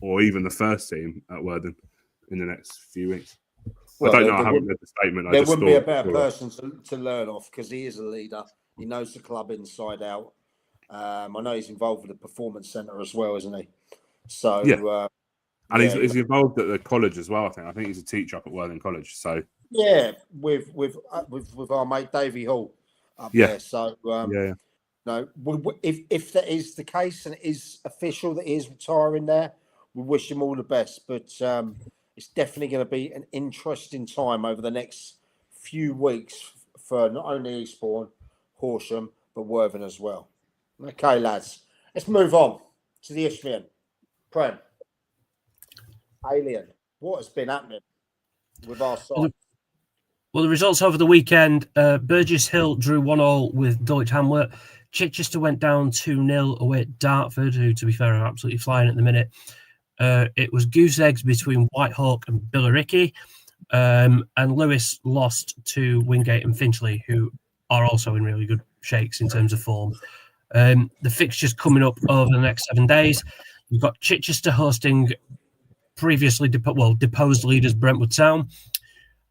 or even the first team at Worthing in the next few weeks. Well, I don't know. I haven't read the statement. There wouldn't be a better person to learn off because he is a leader. He knows the club inside out. I know he's involved with the performance centre as well, isn't he? So yeah, and he's involved at the college as well. I think he's a teacher up at Worthing College. So yeah, with our mate Davey Hall up there. So no, if that is the case and it is official that he is retiring there, we wish him all the best. But it's definitely going to be an interesting time over the next few weeks for not only Eastbourne, Horsham, but Worthing as well. Okay, lads, let's move on to the Isthmian Prem. Alien, what has been happening with our side? Well, the results over the weekend, Burgess Hill drew 1-1 with Dulwich Hamlet. Chichester went down 2-0 away at Dartford, who, to be fair, are absolutely flying at the minute. It was goose eggs between Whitehawk and Billericay, and Lewis lost to Wingate and Finchley, who are also in really good shakes in terms of form. The fixtures coming up over the next 7 days. You've got Chichester hosting previously deposed leaders Brentwood Town.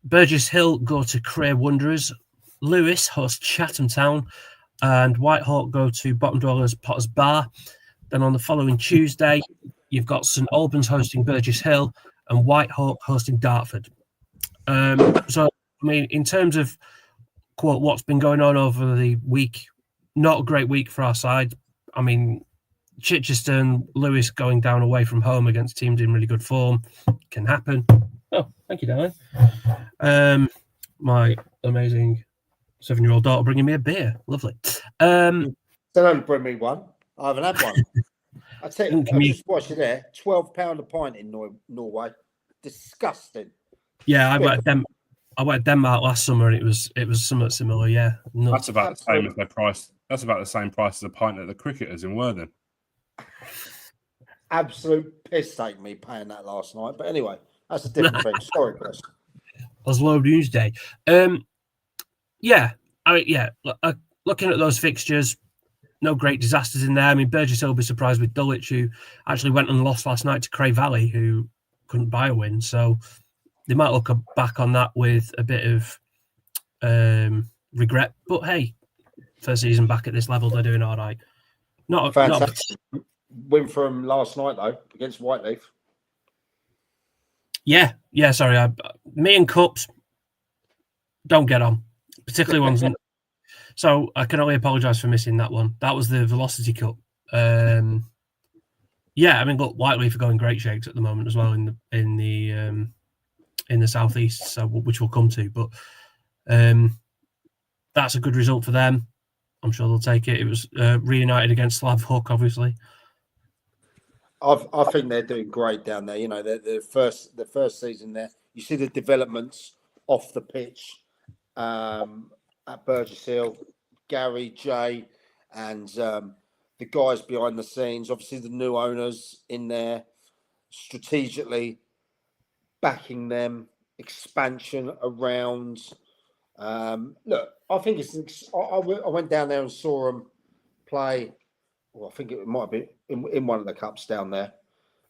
Burgess Hill go to Cray Wanderers. Lewis hosts Chatham Town, and Whitehawk go to Bottom Dwellers Potters Bar. Then on the following Tuesday, you've got St Albans hosting Burgess Hill and Whitehawk hosting Dartford. So, I mean, in terms of quote what's been going on over the week, not a great week for our side. I mean, Chichester and Lewis going down away from home against teams in really good form can happen. Oh, thank you, darling. My amazing 7-year-old daughter bringing me a beer. Lovely. Don't bring me one. I haven't had one. I tell you, I just watched it there. £12 a pint in Norway. Disgusting. Yeah, I went to Denmark last summer and it was somewhat similar. Yeah, that's about the same as their price. That's about the same price as a pint at the Cricketers in Worthing. Absolute piss take me paying that last night. But anyway, that's a different thing. Sorry, Chris. Oslo Newsday. Looking at those fixtures, no great disasters in there. I mean, Burgess Hill will be surprised with Dulwich, who actually went and lost last night to Cray Valley, who couldn't buy a win. So they might look back on that with a bit of regret. But hey, first season back at this level, they're doing all right. Not win from last night though against Whiteleaf. Yeah. Sorry, me and Cups don't get on, particularly ones. So I can only apologise for missing that one. That was the Velocity Cup. I mean, look, Whiteleaf are going great shakes at the moment as well in the southeast, so which we'll come to. But that's a good result for them. I'm sure they'll take it. It was reunited against Slav Hook, obviously. I think they're doing great down there. You know, the first season there. You see the developments off the pitch at Burgess Hill, Gary, Jay, and the guys behind the scenes. Obviously, the new owners in there, strategically backing them, expansion around. Look, I think it's. I went down there and saw them play. Well, I think it might be in one of the cups down there.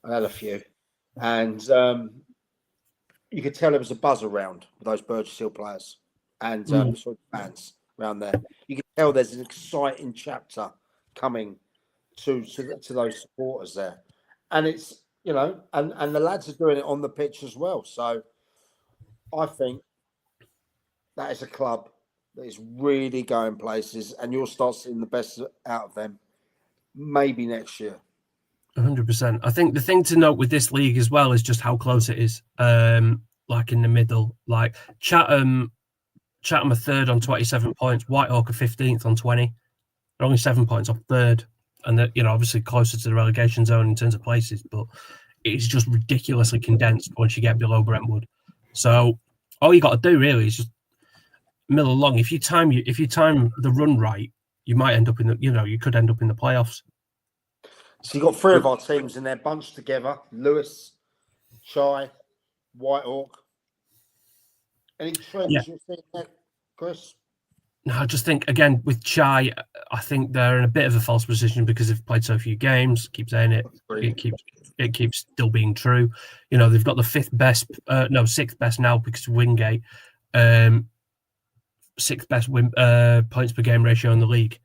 I had a few, and you could tell there was a buzz around with those Burgess Hill players and fans around there. You can tell there's an exciting chapter coming to those supporters there, and it's and the lads are doing it on the pitch as well. So I think that is a club that is really going places, and you'll start seeing the best out of them maybe next year. 100%. I think the thing to note with this league as well is just how close it is. Like in the middle, like Chatham are third on 27 points. Whitehawk are 15th on 20. They're only 7 points off third, and they're obviously closer to the relegation zone in terms of places. But it's just ridiculously condensed once you get below Brentwood. So all you got to do really is just mill along. If you time the run right, you might end up in the, you could end up in the playoffs. So you've got three of our teams in there bunched together: Lewis, Chai, Whitehawk. Any trends you're seeing there, Chris? No, I just think, again, with Chai, I think they're in a bit of a false position because they've played so few games. Keep saying it. It keeps still being true. They've got the sixth best now because of Wingate. Sixth best points per game ratio in the league.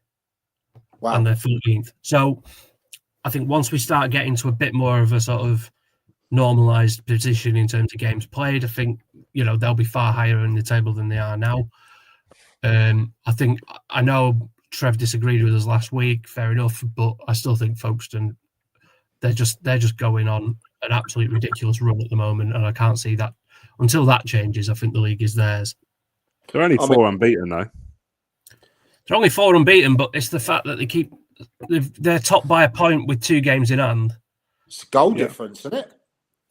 Wow. And they're 14th. So I think once we start getting to a bit more of a sort of normalised position in terms of games played, I think, they'll be far higher in the table than they are now. I know Trev disagreed with us last week, fair enough, but I still think Folkestone, they're just going on an absolute ridiculous run at the moment, and I can't see that until that changes. I think the league is theirs. They're only four unbeaten though. They're only 4 unbeaten, but it's the fact that they're top by a point with 2 games in hand. It's a goal difference, isn't it?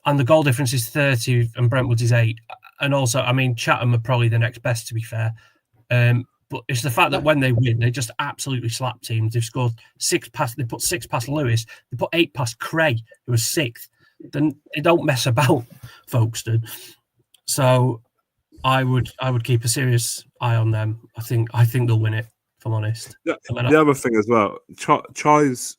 And the goal difference is 30 and Brentwood's is 8. And also, I mean, Chatham are probably the next best, to be fair. But it's the fact that when they win, they just absolutely slap teams. They've scored 6 past. They put 6 past Lewis. They put 8 past Cray, who was 6th. Then they don't mess about, Folkestone. So I would keep a serious eye on them. I think they'll win it, if I'm honest. The other thing as well, Chai's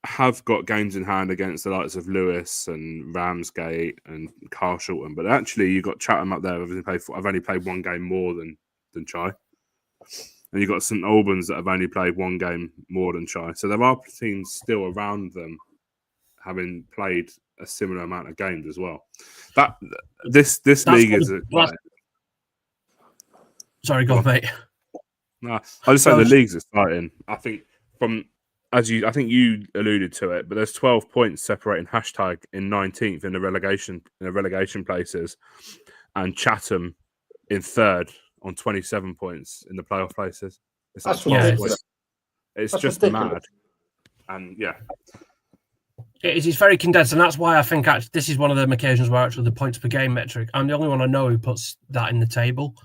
have got games in hand against the likes of Lewis and Ramsgate and Carshalton, but actually you've got Chatham up there. I've only played 1 game more than Chai. And you've got St Albans that have only played 1 game more than Chai. So there are teams still around them having played a similar amount of games as well. This league is sorry, go on, mate. No, I just say the league's exciting. I think I think you alluded to it, but there's 12 points separating Hashtag in 19th in the relegation places, and Chatham in 3rd on 27 points in the playoff places. It's just ridiculous. Mad. And it is very condensed, and that's why I think this is one of them occasions where actually the points per game metric, I'm the only one I know who puts that in the table.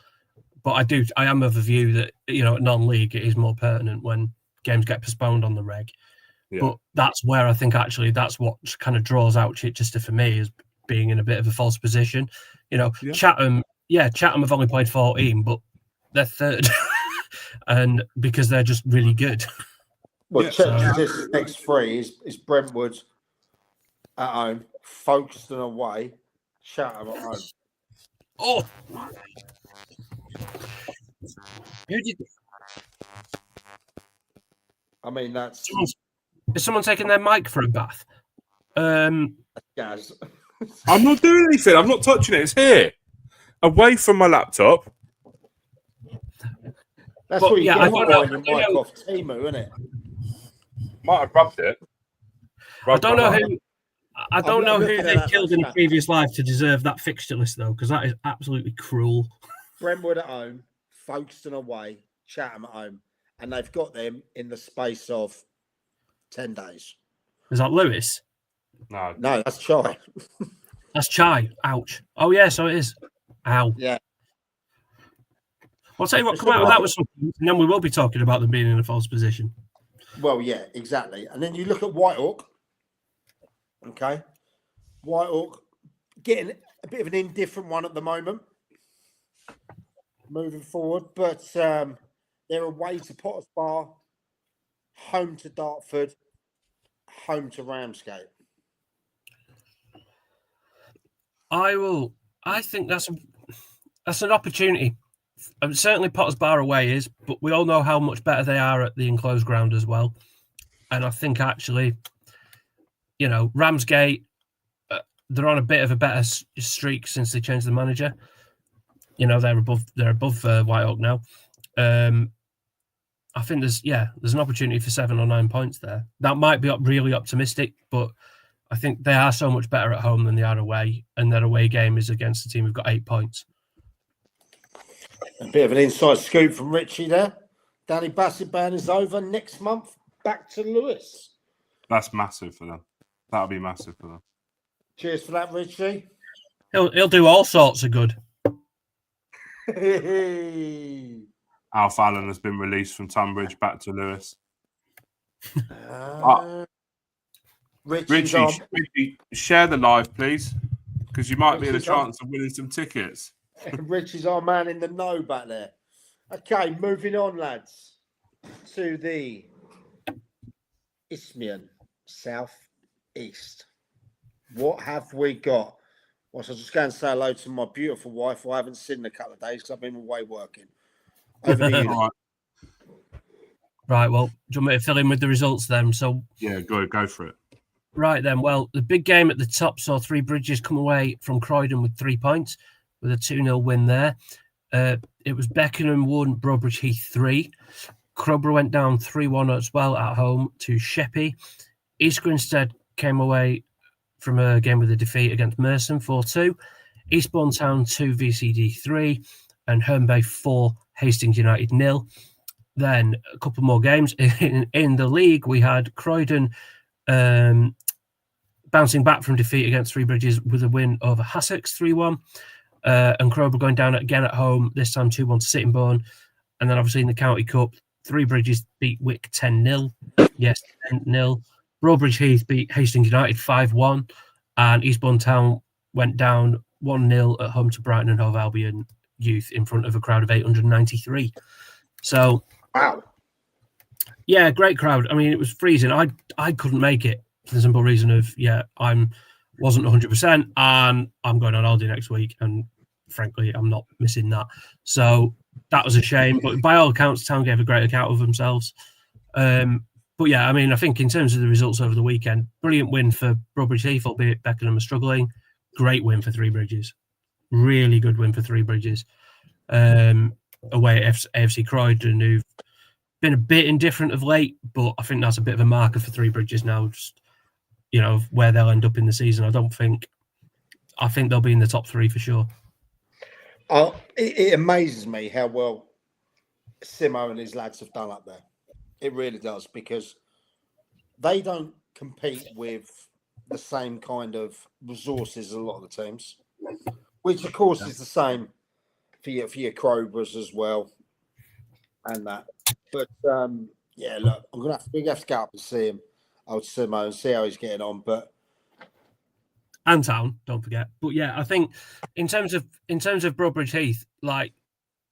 But I am of the view that, at non-league, it is more pertinent when games get postponed on the reg. Yeah. But that's where I think actually that's what kind of draws out Chichester for me, is being in a bit of a false position. Chatham have only played 14, but they're 3rd. And because they're just really good. Well, Chichester's next 3 is Brentwood at home, Folkestone away, Chatham at home. Oh! Who did? I mean, that's. Is someone taking their mic for a bath? Gaz. I'm not doing anything. I'm not touching it. It's here, away from my laptop. That's what you get your mic off Timu, isn't it? Might have rubbed it. I don't know who they killed in the previous life to deserve that fixture list, though, because that is absolutely cruel. Brentwood at home, Folkestone away, Chatham at home, and they've got them in the space of 10 days. Is that Lewis? No, that's Chai. That's Chai. Ouch. Oh, yeah, so it is. Ow. Yeah. I'll tell you what, come out of that with something, and then we will be talking about them being in a false position. Well, yeah, exactly. And then you look at Whitehawk. Okay. Whitehawk getting a bit of an indifferent one at the moment. Moving forward, but they're away to Potters Bar, home to Dartford, home to Ramsgate. I think that's an opportunity. Certainly Potters Bar away is, but we all know how much better they are at the enclosed ground as well. And I think actually, Ramsgate, they're on a bit of a better streak since they changed the manager. They're above Whitehawk now. I think there's an opportunity for 7 or 9 points there. That might be really optimistic, but I think they are so much better at home than they are away, and their away game is against a team who've got 8 points. A bit of an inside scoop from Richie there. Danny Bassett ban is over next month. Back to Lewis. That's massive for them. That'll be massive for them. Cheers for that, Richie. He'll do all sorts of good. Alf Allen has been released from Tunbridge back to Lewis. Richie, Richie, share the live, please, because you might be in a Richie's on. chance of winning some tickets. Richie's our man in the know back there. Okay, moving on, lads, to the Isthmian South East. What have we got? Well, so just go and say hello to my beautiful wife, who I haven't seen in a couple of days because I've been away working. Over to you. All right. Right, well, do you want me to fill in with the results then? So, Yeah, go for it. right then, well, the big game at the top saw Three Bridges come away from Croydon with 3 points, with a 2-0 win there. It was Beckenham 1, Brobridge Heath 3. Crowborough went down 3-1 as well at home to Sheppey. East Grinstead came away from a game with a defeat against Merson 4-2. Eastbourne Town 2, VCD 3. And Herne Bay 4, Hastings United 0. Then a couple more games. In the league, we had Croydon bouncing back from defeat against Three Bridges with a win over Sussex 3-1. And Crowborough going down again at home, this time 2-1 to Sittingbourne. And then obviously in the County Cup, Three Bridges beat Wick 10-0. Yes, 10-0. Brobridge Heath beat Hastings United 5-1. And Eastbourne Town went down 1-0 at home to Brighton and Hove Albion Youth in front of a crowd of 893. So, wow. Yeah, great crowd. I mean, it was freezing. I couldn't make it for the simple reason of, I wasn't 100% and I'm going on holiday next week. And frankly, I'm not missing that. So that was a shame. But by all accounts, Town gave a great account of themselves. But yeah, I mean, I think in terms of the results over the weekend, brilliant win for Brobridge Heath, albeit Beckenham are struggling. Great win for Three Bridges. Really good win for Three Bridges. Away at AFC Croydon, who've been a bit indifferent of late, but I think that's a bit of a marker for Three Bridges now, just, where they'll end up in the season. I think they'll be in the top 3 for sure. It amazes me how well Simo and his lads have done up there. It really does, because they don't compete with the same kind of resources as a lot of the teams, which of course is the same for your Crowboroughs as well, and that. But look, we have to go up and see him, old Simo, and see how he's getting on. But and Town, don't forget. But yeah, I think in terms of Brobridge Heath, like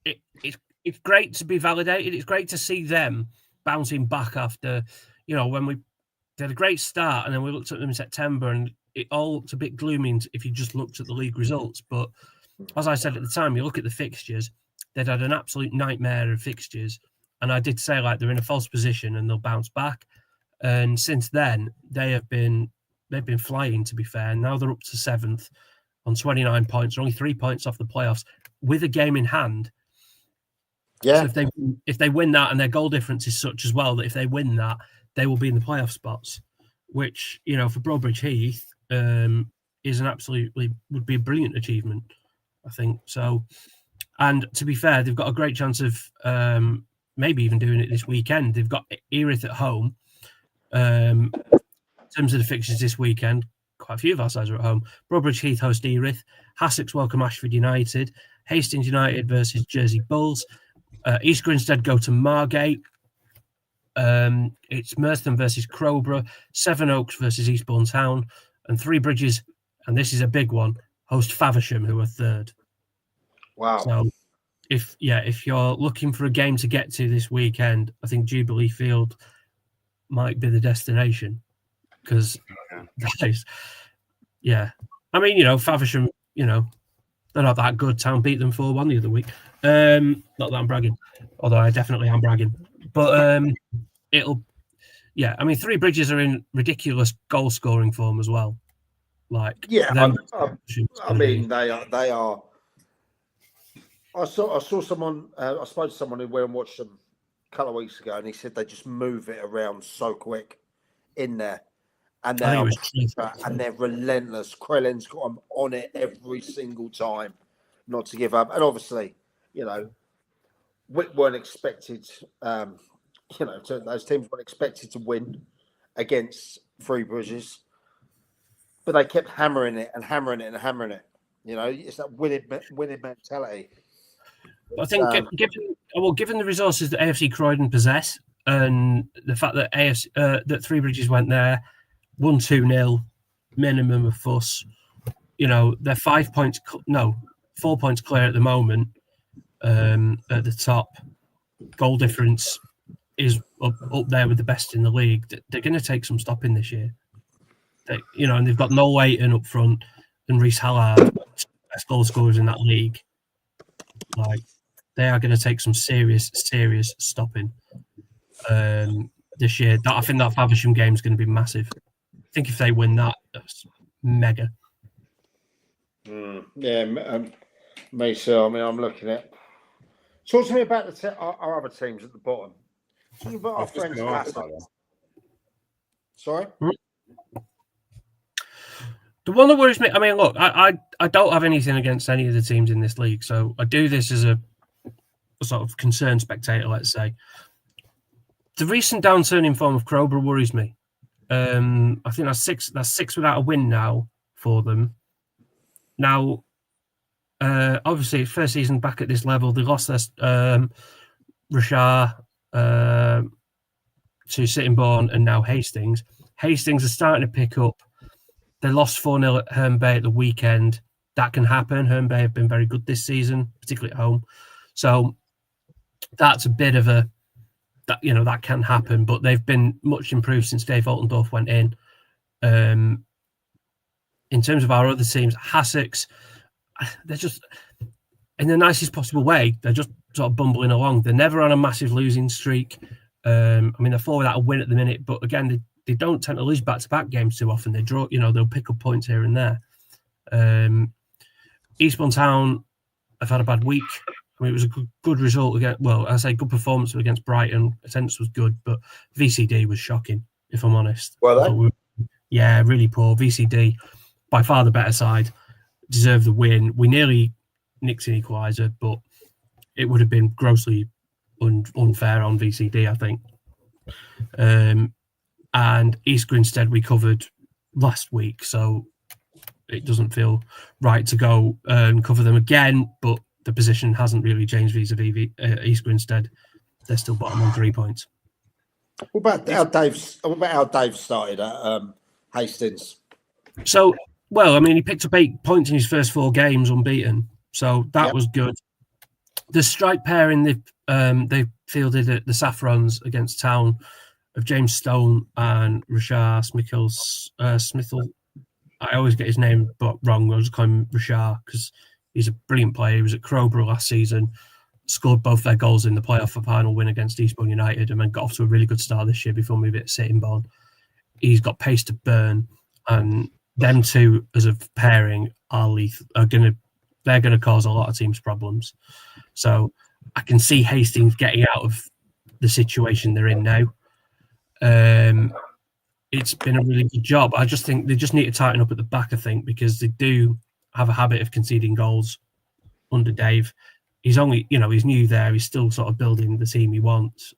it's great to be validated. It's great to see them bouncing back after, when we had a great start and then we looked at them in September and it all looked a bit gloomy if you just looked at the league results. But as I said at the time, you look at the fixtures, they'd had an absolute nightmare of fixtures. And I did say, they're in a false position and they'll bounce back. And since then, they've been flying, to be fair. Now they're up to 7th on 29 points. They're only 3 points off the playoffs with a game in hand. Yeah. So if they win that, and their goal difference is such as well that if they win that, they will be in the playoff spots, which, for Brobridge Heath is would be a brilliant achievement, I think. So, and to be fair, they've got a great chance of maybe even doing it this weekend. They've got Erith at home. In terms of the fixtures this weekend, quite a few of our sides are at home. Brobridge Heath host Erith. Sussex welcome Ashford United. Hastings United versus Jersey Bulls. East Grinstead go to Margate. It's Mertham versus Crowborough. Sevenoaks versus Eastbourne Town. And Three Bridges, and this is a big one, host Faversham, who are 3rd. Wow. So if you're looking for a game to get to this weekend, I think Jubilee Field might be the destination. Because, guys, I mean, Faversham, they're not that good. Town beat them 4-1 the other week. Not that I'm bragging, although I definitely am bragging. But I mean, Three Bridges are in ridiculous goal scoring form as well. I mean, they are. I saw someone. I spoke to someone who went and watched them a couple of weeks ago, and he said they just move it around so quick in there. And they're relentless. Krellen's got them on it every single time, not to give up. And obviously, Wick weren't expected. Those teams weren't expected to win against Three Bridges, but they kept hammering it and hammering it and hammering it. It's that winning mentality. I think given the resources that AFC Croydon possess, and the fact that that Three Bridges went there, 1-2-0, minimum of fuss. They're 4 points clear at the moment. At the top, goal difference is up there with the best in the league. They're going to take some stopping this year. And they've got Noel Waiton up front and Reece Hallard, best goal scorers in that league. Like, they are going to take some serious stopping this year. I think that Faversham game is going to be massive. I think if they win that, that's mega. Me so. I mean, I'm looking at. Talk to me about our other teams at the bottom. Talk to me about our friends. Sorry. The one that worries me. I mean, look, I don't have anything against any of the teams in this league, so I do this as a sort of concerned spectator. Let's say the recent downturn in form of Crowborough worries me. I think that's six without a win now for them. Now, obviously, first season back at this level, they lost their Rashard to Sittingbourne and now Hastings. Hastings are starting to pick up. They lost 4-0 at Herne Bay at the weekend. That can happen. Herne Bay have been very good this season, particularly at home. So that's a bit of that can happen. But they've been much improved since Dave Altendorf went in. In terms of our other teams, Sussex, they're just, in the nicest possible way, they're just sort of bumbling along. They're never on a massive losing streak. I mean, they're 4 without a win at the minute, but again, they don't tend to lose back-to-back games too often. They draw, they'll pick up points here and there. Eastbourne Town have had a bad week. I mean, it was a good result against, good performance against Brighton. Attendance was good, but VCD was shocking, if I'm honest. Yeah, really poor. VCD, by far the better side, deserved the win. We nearly nicked an equaliser, but it would have been grossly unfair on VCD, I think. And East Grinstead we covered last week, so it doesn't feel right to go and cover them again, but the position hasn't really changed vis-a-vis East Grinstead. They're still bottom on 3 points. What about how Dave started at Hastings? So, I mean, he picked up 8 points in his first 4 games unbeaten, so that was good. The strike pairing they fielded at the Saffrons against Town of James Stone and Rashard Smithel. I always get his name wrong. I'll just call him Rashard because he's a brilliant player. He was at Crowborough last season, scored both their goals in the playoff for final win against Eastbourne United, and then got off to a really good start this year before moving to Sittingbourne. He's got pace to burn, and them two as a pairing are lethal. They're going to cause a lot of teams problems. So I can see Hastings getting out of the situation they're in now. It's been a really good job. I just think they just need to tighten up at the back, I think, because they do have a habit of conceding goals under Dave. He's only, he's new there. He's still sort of building the team he wants.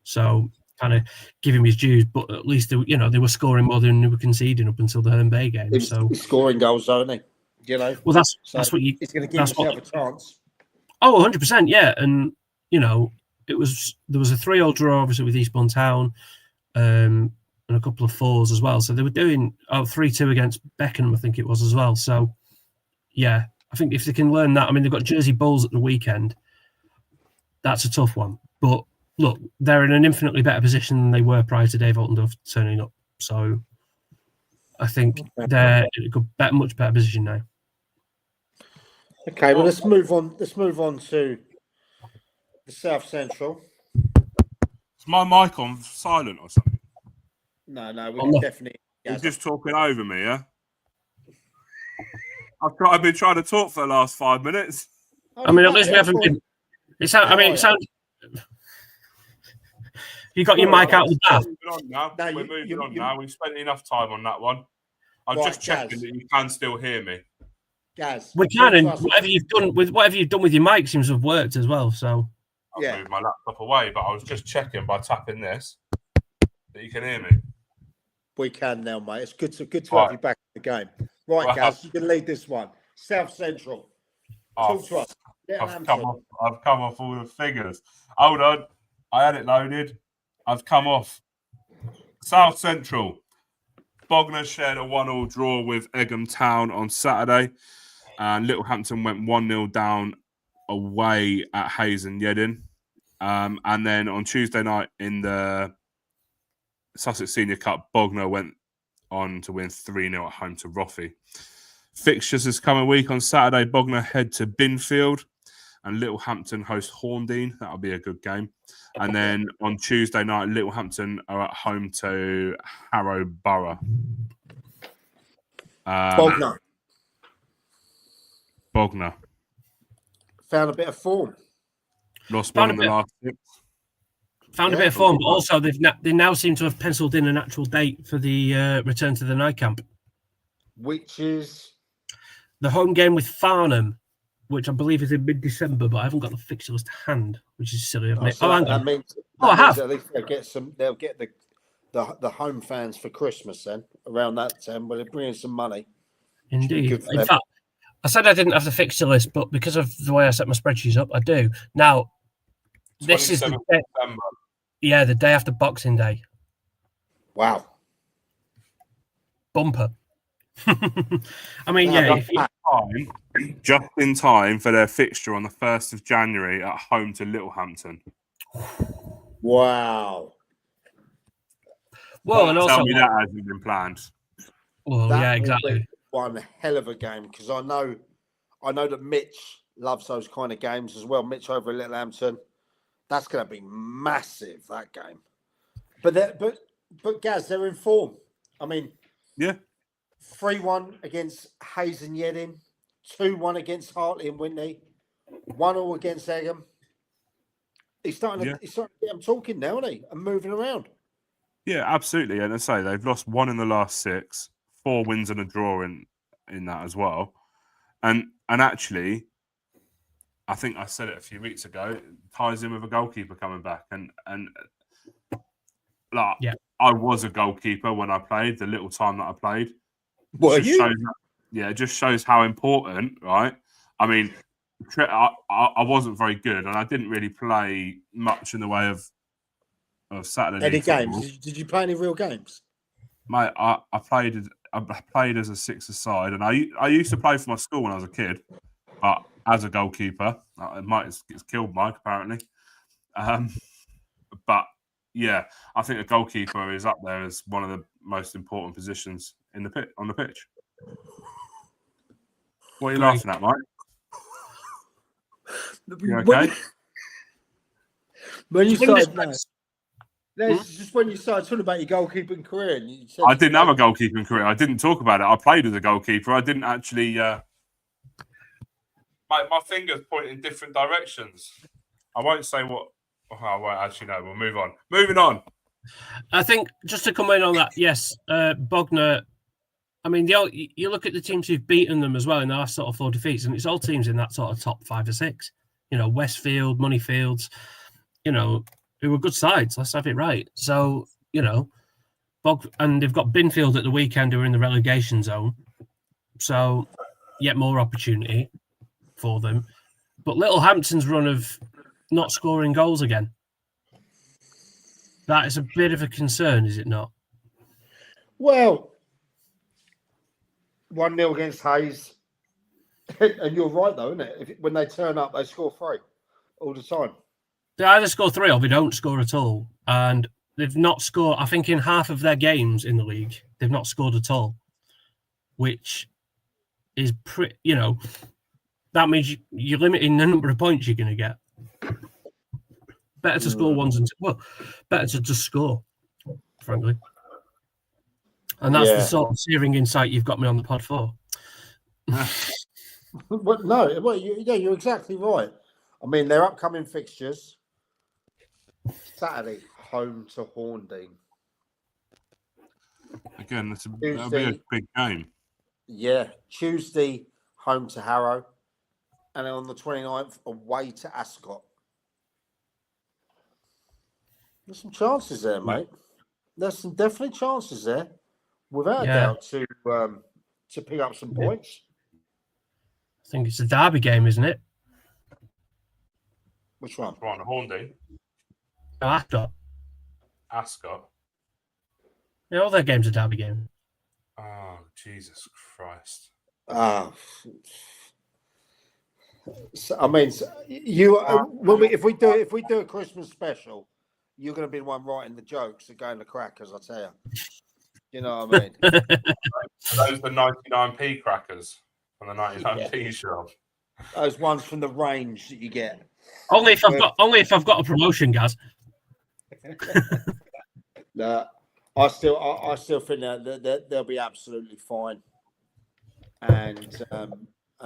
So kind of give him his dues, but at least they were scoring more than they were conceding up until the Herne Bay game. He's scoring goals, don't he? Well, that's what you. He's going to give himself a chance. Oh, 100%, yeah. And there was a 3-3 draw obviously with Eastbourne Town, and a couple of 4s as well. So they were doing 3-2 against Beckenham, I think it was as well. So yeah, I think if they can learn that, I mean, they've got Jersey Bulls at the weekend. That's a tough one, but look, they're in an infinitely better position than they were prior to Dave Altendorf turning up. So I think they're in a much better position now. Okay, well, let's move on. Let's move on to the South Central. Is my mic on silent or something? No, we can definitely. You're just talking over me, yeah? I've been trying to talk for the last 5 minutes. I mean, at least we haven't been. It sounds. You got your mic out of the bath. We're moving on now. We've spent enough time on that one. I'm just checking that you can still hear me. Gaz, we can, and whatever you've done with your mic seems to have worked as well. So I've moved my laptop away, but I was just checking by tapping this that you can hear me. We can now, mate. It's good to have you back in the game. Right, Gaz, you can lead this one. South Central. Talk to us. I've come off all the figures. Hold on. I had it loaded. I've come off. South Central. Bognor shared a 1-1 draw with Egham Town on Saturday. And Littlehampton went 1-0 down away at Hayes and Yedding. And then on Tuesday night in the Sussex Senior Cup, Bognor went on to win 3-0 at home to Rothie. Fixtures this coming week on Saturday, Bognor head to Binfield and Littlehampton host Horndean. That'll be a good game. And then on Tuesday night, Littlehampton are at home to Harrow Borough. Bognor. Found a bit of form. Lost one in the last 6. Found a bit of form, but also they now seem to have penciled in an actual date for the return to the night camp. Which is? The home game with Farnham, which I believe is in mid-December, but I haven't got the fixture list to hand, which is silly of me. So that means I have. At least they'll get the home fans for Christmas then, around that time, but they're bringing some money. Indeed. In fact, I said I didn't have the fixture list, but because of the way I set my spreadsheets up, I do. Now, this is the day, the day after Boxing Day. Wow. Bumper. I mean, just in time for their fixture on the 1st of January at home to Littlehampton. Wow. Well, and also tell me that hasn't been planned. Well, yeah, exactly. One hell of a game, because I know that Mitch loves those kind of games as well. Mitch over at Littlehampton, that's going to be massive, that game. But Gaz, they're in form. I mean, yeah, 3-1 against Hayes and Yedding, 2-1 against Hartley and Whitney, 1-1 against Egham. He's starting to get them talking now, isn't he? And moving around. Yeah, absolutely. And I say they've lost 1 in the last 6, 4 wins and a draw in that as well. And actually, I think I said it a few weeks ago, it ties in with a goalkeeper coming back. And I was a goalkeeper when I played, the little time that I played. Were you? It just shows how important, right? I mean, I wasn't very good, and I didn't really play much in the way of Saturday Any League games? football. Did you play any real games? Mate, I played as a 6-a-side, and I used to play for my school when I was a kid, but as a goalkeeper, it's killed Mike apparently. But yeah, I think a goalkeeper is up there as one of the most important positions on the pitch. What are you laughing at, Mike? You okay? When you started, just when you started talking about your goalkeeping career, and you said I didn't have a goalkeeping career. I didn't talk about it. I played as a goalkeeper. I didn't actually. My fingers point in different directions. I won't say what. Oh, I won't actually. No, we'll move on. Moving on. I think just to come in on that, yes, Bognor. I mean, you look at the teams who've beaten them as well in the last sort of 4 defeats, and it's all teams in that sort of top 5 or 6. You know, Westfield, Moneyfields, who were good sides. Let's have it right. So, and they've got Binfield at the weekend who are in the relegation zone. So, yet more opportunity for them. But Littlehampton's run of not scoring goals again, that is a bit of a concern, is it not? Well, 1-0 against Hayes. And you're right, though, isn't it? When they turn up, they score 3 all the time. They either score 3 or they don't score at all. And they've not scored, I think, in half of their games in the league, they've not scored at all, which is that means you're limiting the number of points you're going to get. Better to score ones better to just score, frankly. And that's the sort of searing insight you've got me on the pod for. You're exactly right. I mean, their upcoming fixtures: Saturday, home to Horndean. Again, that'll be a big game. Yeah, Tuesday, home to Harrow, and then on the 29th, away to Ascot. There's some chances there, mate. There's some definitely chances there, without a doubt, to pick up some points. I think it's a derby game, isn't it? Which one? Right, Hornby. No, Ascot. Ascot. Yeah, all their games are derby games. Oh, Jesus Christ. So, I mean, you if we do a Christmas special, you're going to be the one writing the jokes that go in the crackers. I tell you. You know what I mean? Those are 99p crackers from the 99p shop. Those ones from the range that you get. Only if I've got a promotion, Gaz. No, I still think that they'll be absolutely fine, and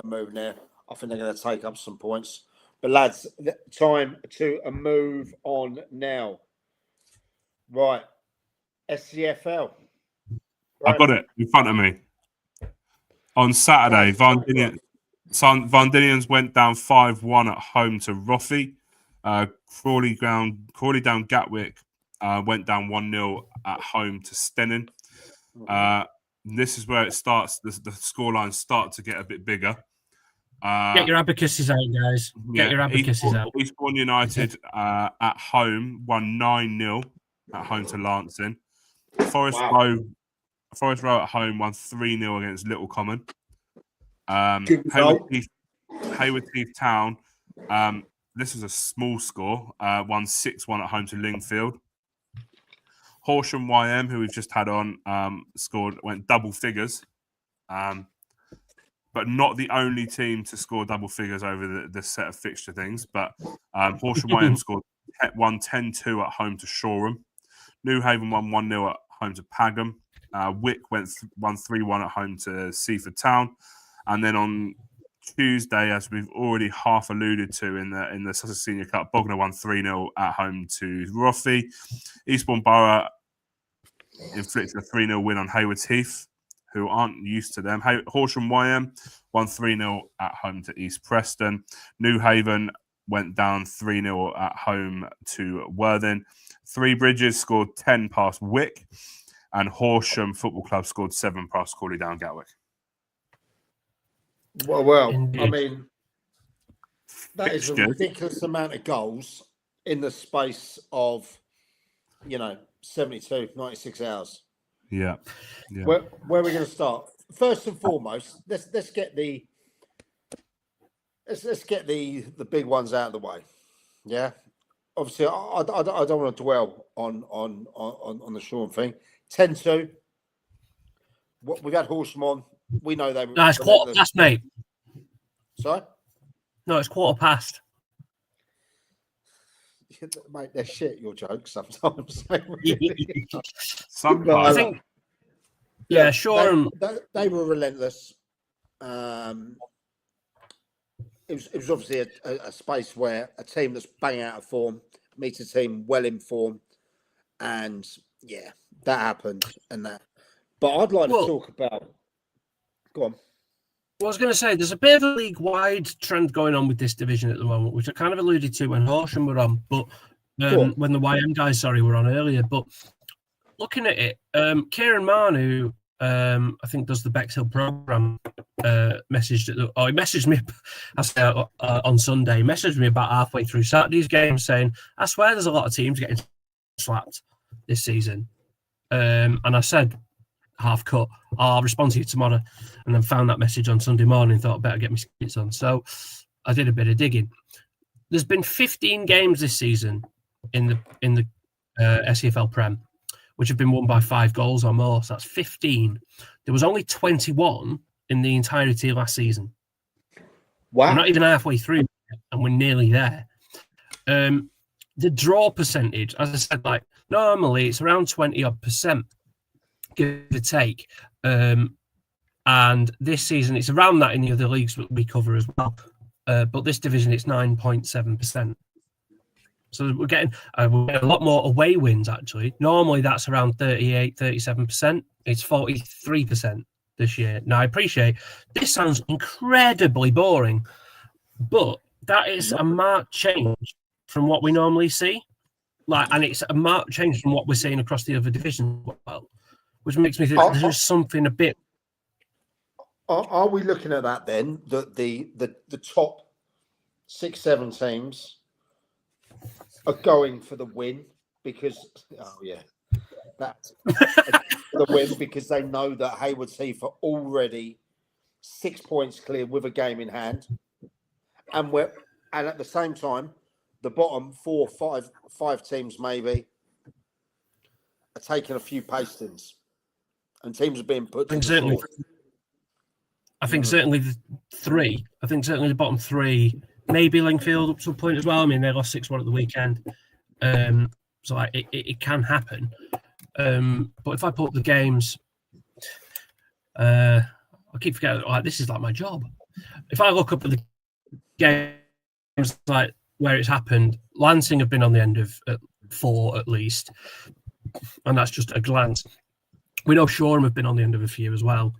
moving there. I think they're going to take up some points. But lads, time to move on now. Right, SCFL. I've got it in front of me. On Saturday, Vandinians went down 5-1 at home to Roffey. Crawley Down Gatwick went down 1-0 at home to Stenning. This is where it starts. The scorelines start to get a bit bigger. Get your abacuses out, guys. Get your abacuses out. Eastbourne United at home won 9-0 at home to Lancing. Forest Row at home won 3-0 against Little Common. Hayward Heath Town, this was a small score, won 6-1 at home to Lingfield. Horsham YM, who we've just had on, went double figures, but not the only team to score double figures over the set of fixture things. But Horsham YM won 10-2 at home to Shoreham. New Haven won 1-0 at home to Pagham. Wick won 3-1 at home to Seaford Town. And then on Tuesday, as we've already half alluded to in the Sussex Senior Cup, Bognor won 3-0 at home to Roffey. Eastbourne Borough inflicted a 3-0 win on Haywards Heath, who aren't used to them. Horsham YM won 3-0 at home to East Preston. New Haven went down 3-0 at home to Worthing. Three Bridges scored 10 past Wick. And Horsham Football Club scored 7 past Crawley Down Gatwick. Well, Indeed. I mean, that is a ridiculous amount of goals in the space of, 72, 96 hours. Yeah. Where are we going to start? First and foremost, let's get the big ones out of the way. Yeah. Obviously, I don't want to dwell on the Sean thing. 10-2. We've had Horsham on. We know they were. No, it's quarter past, mate. Sorry? No, it's quarter past. Mate, they're shit, your jokes sometimes. Sometimes. I think, yeah, sure. They were relentless. It was obviously a space where a team that's bang out of form meets a team well in form. And, yeah, that happened. But I'd like to talk about... Go on. Well, I was going to say, there's a bit of a league-wide trend going on with this division at the moment, which I kind of alluded to when Horsham were on, but when the YM guys, were on earlier. But looking at it, Kieran Manu, I think does the Bexhill programme, he messaged me, on Sunday, he messaged me about halfway through Saturday's game saying, I swear there's a lot of teams getting slapped this season. And I said, half cut, I'll respond to you tomorrow, and then found that message on Sunday morning, thought I'd better get my skits on. So I did a bit of digging. There's been 15 games this season in the SCFL Prem, which have been won by 5 goals or more. So that's 15. There was only 21 in the entirety of last season. Wow. We're not even halfway through, and we're nearly there. The draw percentage, as I said, normally it's around 20% give or take. And this season, it's around that in the other leagues that we cover as well. But this division, it's 9.7%. So we're getting a lot more away wins, actually. Normally, that's around 38, 37%. It's 43% this year. Now, I appreciate this sounds incredibly boring, but that is a marked change from what we normally see. And it's a marked change from what we're seeing across the other divisions as well, which makes me think there's just something a bit. Are we looking at that then? That the top 6-7 teams are going for the win because that's the win because they know that Hayward Heath are already 6 points clear with a game in hand, and at the same time, the bottom five teams maybe are taking a few pastings, and teams are being put to the sword. I think certainly the three. I think certainly the bottom three, maybe Lingfield up to a point as well. I mean, they lost 6-1 at the weekend, so like, it can happen. But if I put the games, I keep forgetting. Like, this is like my job. If I look up at the games like where it's happened, Lancing have been on the end of 4 at least, and that's just a glance. We know Shoreham have been on the end of a few as well.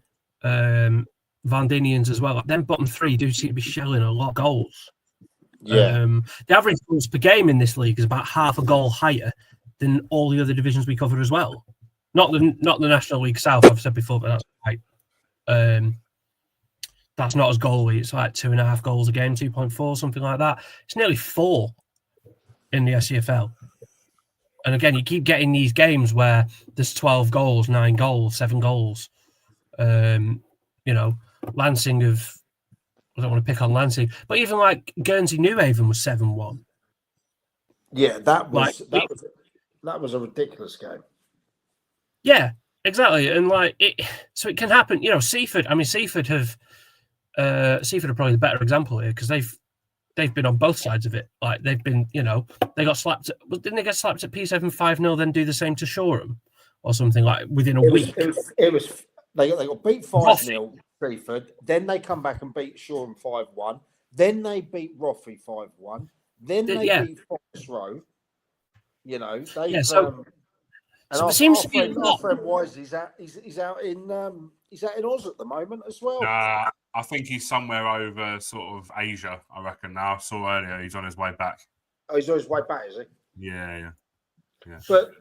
Vandinians as well. Like, them bottom 3 do seem to be shelling a lot of goals. Yeah. The average goals per game in this league is about half a goal higher than all the other divisions we cover as well. Not the National League South, I've said before, but that's right. That's not as goalie. It's like 2.5 goals a game, 2.4, something like that. It's nearly 4 in the SCFL. And again, you keep getting these games where there's 12 goals, 9 goals, 7 goals. Lancing of, I don't want to pick on Lancing, but even like Guernsey New Haven was 7-1. Yeah, that was a ridiculous game. Yeah, exactly. And like so it can happen. Seaford. I mean, Seaford are probably the better example here because they've been on both sides of it. Like they've been, they got slapped. Didn't they get slapped at P7 5-0? Then do the same to Shoreham or something like within a week. They got beat 5-0 Seaford. Then they come back and beat Shoreham 5-1. Then they beat Roffey 5-1. Then they beat Fox Row. So it seems to be our friend Wise, he's out in Oz at the moment as well. I think he's somewhere over sort of Asia, I reckon now. I saw earlier he's on his way back. Oh, he's on his way back, is he? Yeah. But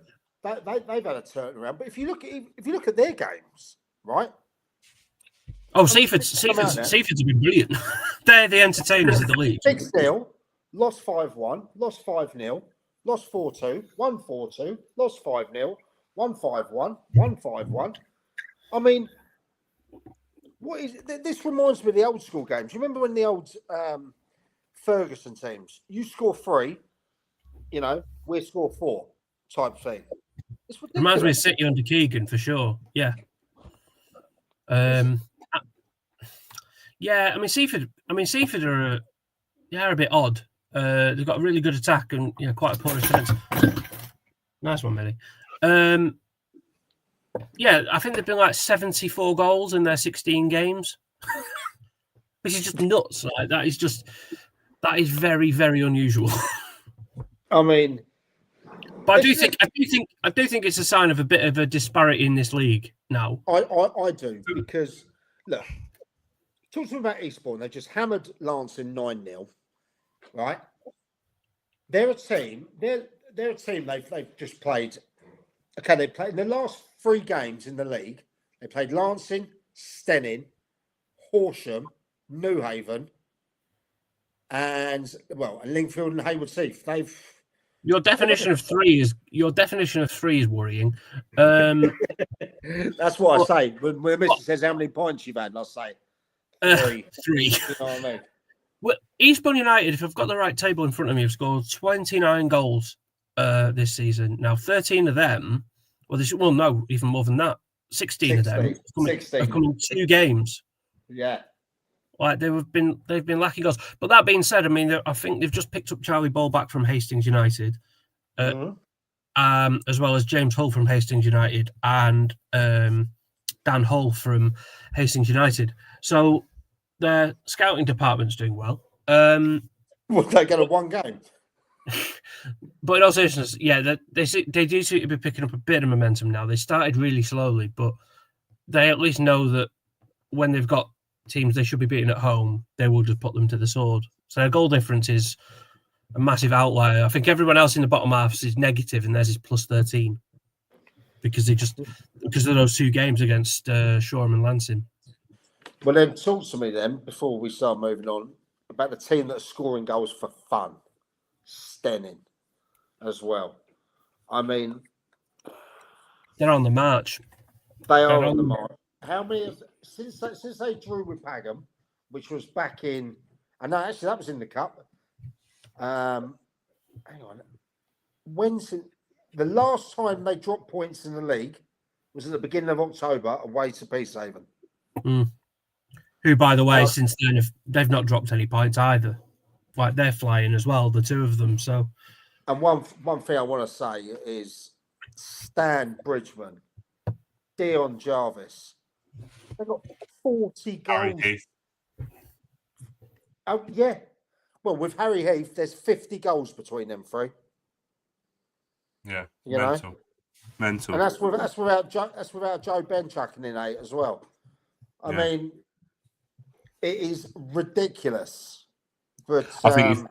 they've had a turnaround. But if you look at their games, right? Oh, Seaford's have been brilliant. They're the entertainers of the league. 6-0, lost 5-1, lost 5-0. Lost 4-2, won 4-2, lost 5-0, won 5-1, won 5-1. I mean, what is this? Reminds me of the old school games. You remember when the old Ferguson teams, you score 3, we score 4 type thing. Reminds me of City under Keegan for sure. Yeah. Yeah. I mean, Seaford are a bit odd. They've got a really good attack and quite a poor defense. Nice one, Millie. I think they've been like 74 goals in their 16 games, which is just nuts. Like that is very, very unusual. I mean, but I do think it's a sign of a bit of a disparity in this league now. I do because look, talk to me about Eastbourne. They just hammered Lancing 9-0. Right, they're a team. They've just played. Okay, they played in the last 3 games in the league. They played Lancing, Steyning, Horsham, New Haven, and Lingfield and Hayward Heath. Your definition of three is worrying. That's what I say when Mr. says how many points you've had. I'll say 3. 3. You know what I mean? Well, Eastbourne United, if I've got the right table in front of me, have scored 29 goals this season. Now, 13 of them, even more than that. 16 of them have come in 2 games. Yeah. Like they've been lacking goals. But that being said, I mean, I think they've just picked up Charlie Ball back from Hastings United, as well as James Hull from Hastings United and Dan Hull from Hastings United. So their scouting department's doing well. They get a 1 game. But in all seriousness, they do seem to be picking up a bit of momentum now. They started really slowly, but they at least know that when they've got teams they should be beating at home, they will just put them to the sword. So their goal difference is a massive outlier. I think everyone else in the bottom half is negative, and theirs is plus 13 because of those 2 games against Shoreham and Lancing. Well, then talk to me then before we start moving on about the team that's scoring goals for fun. Steyning. as well. I mean, They're on the march. they are They're on the on- mark. How many since they drew with Pagham, which was back in? I know actually that was in the cup. Hang on. When's the last time they dropped points in the league? Was at the beginning of October away to Peacehaven. Who, by the way, Oh. since then they've not dropped any points either. Like they're flying as well, the two of them. So, And one thing I want to say is Stan Bridgman, Dion Jarvis, they got 40 Harry goals. Heath. Oh yeah. Well, with Harry Heath, there's 50 goals between them three. Yeah, You know? mental. And that's without Joe Ben chucking in 8 as well. I mean, it is ridiculous. But I think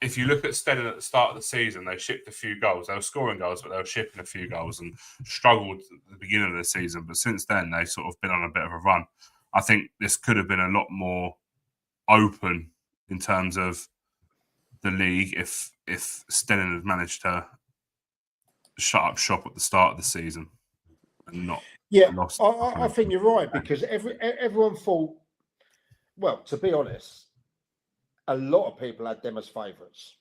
if you look at Stedden at the start of the season, they shipped a few goals. They were scoring goals, but they were shipping a few goals and struggled at the beginning of the season. But since then, they've sort of been on a bit of a run. I think this could have been a lot more open in terms of the league if Stedden had managed to shut up shop at the start of the season and not lost. I think you're right, because everyone thought, well, to be honest, a lot of people had them as favourites,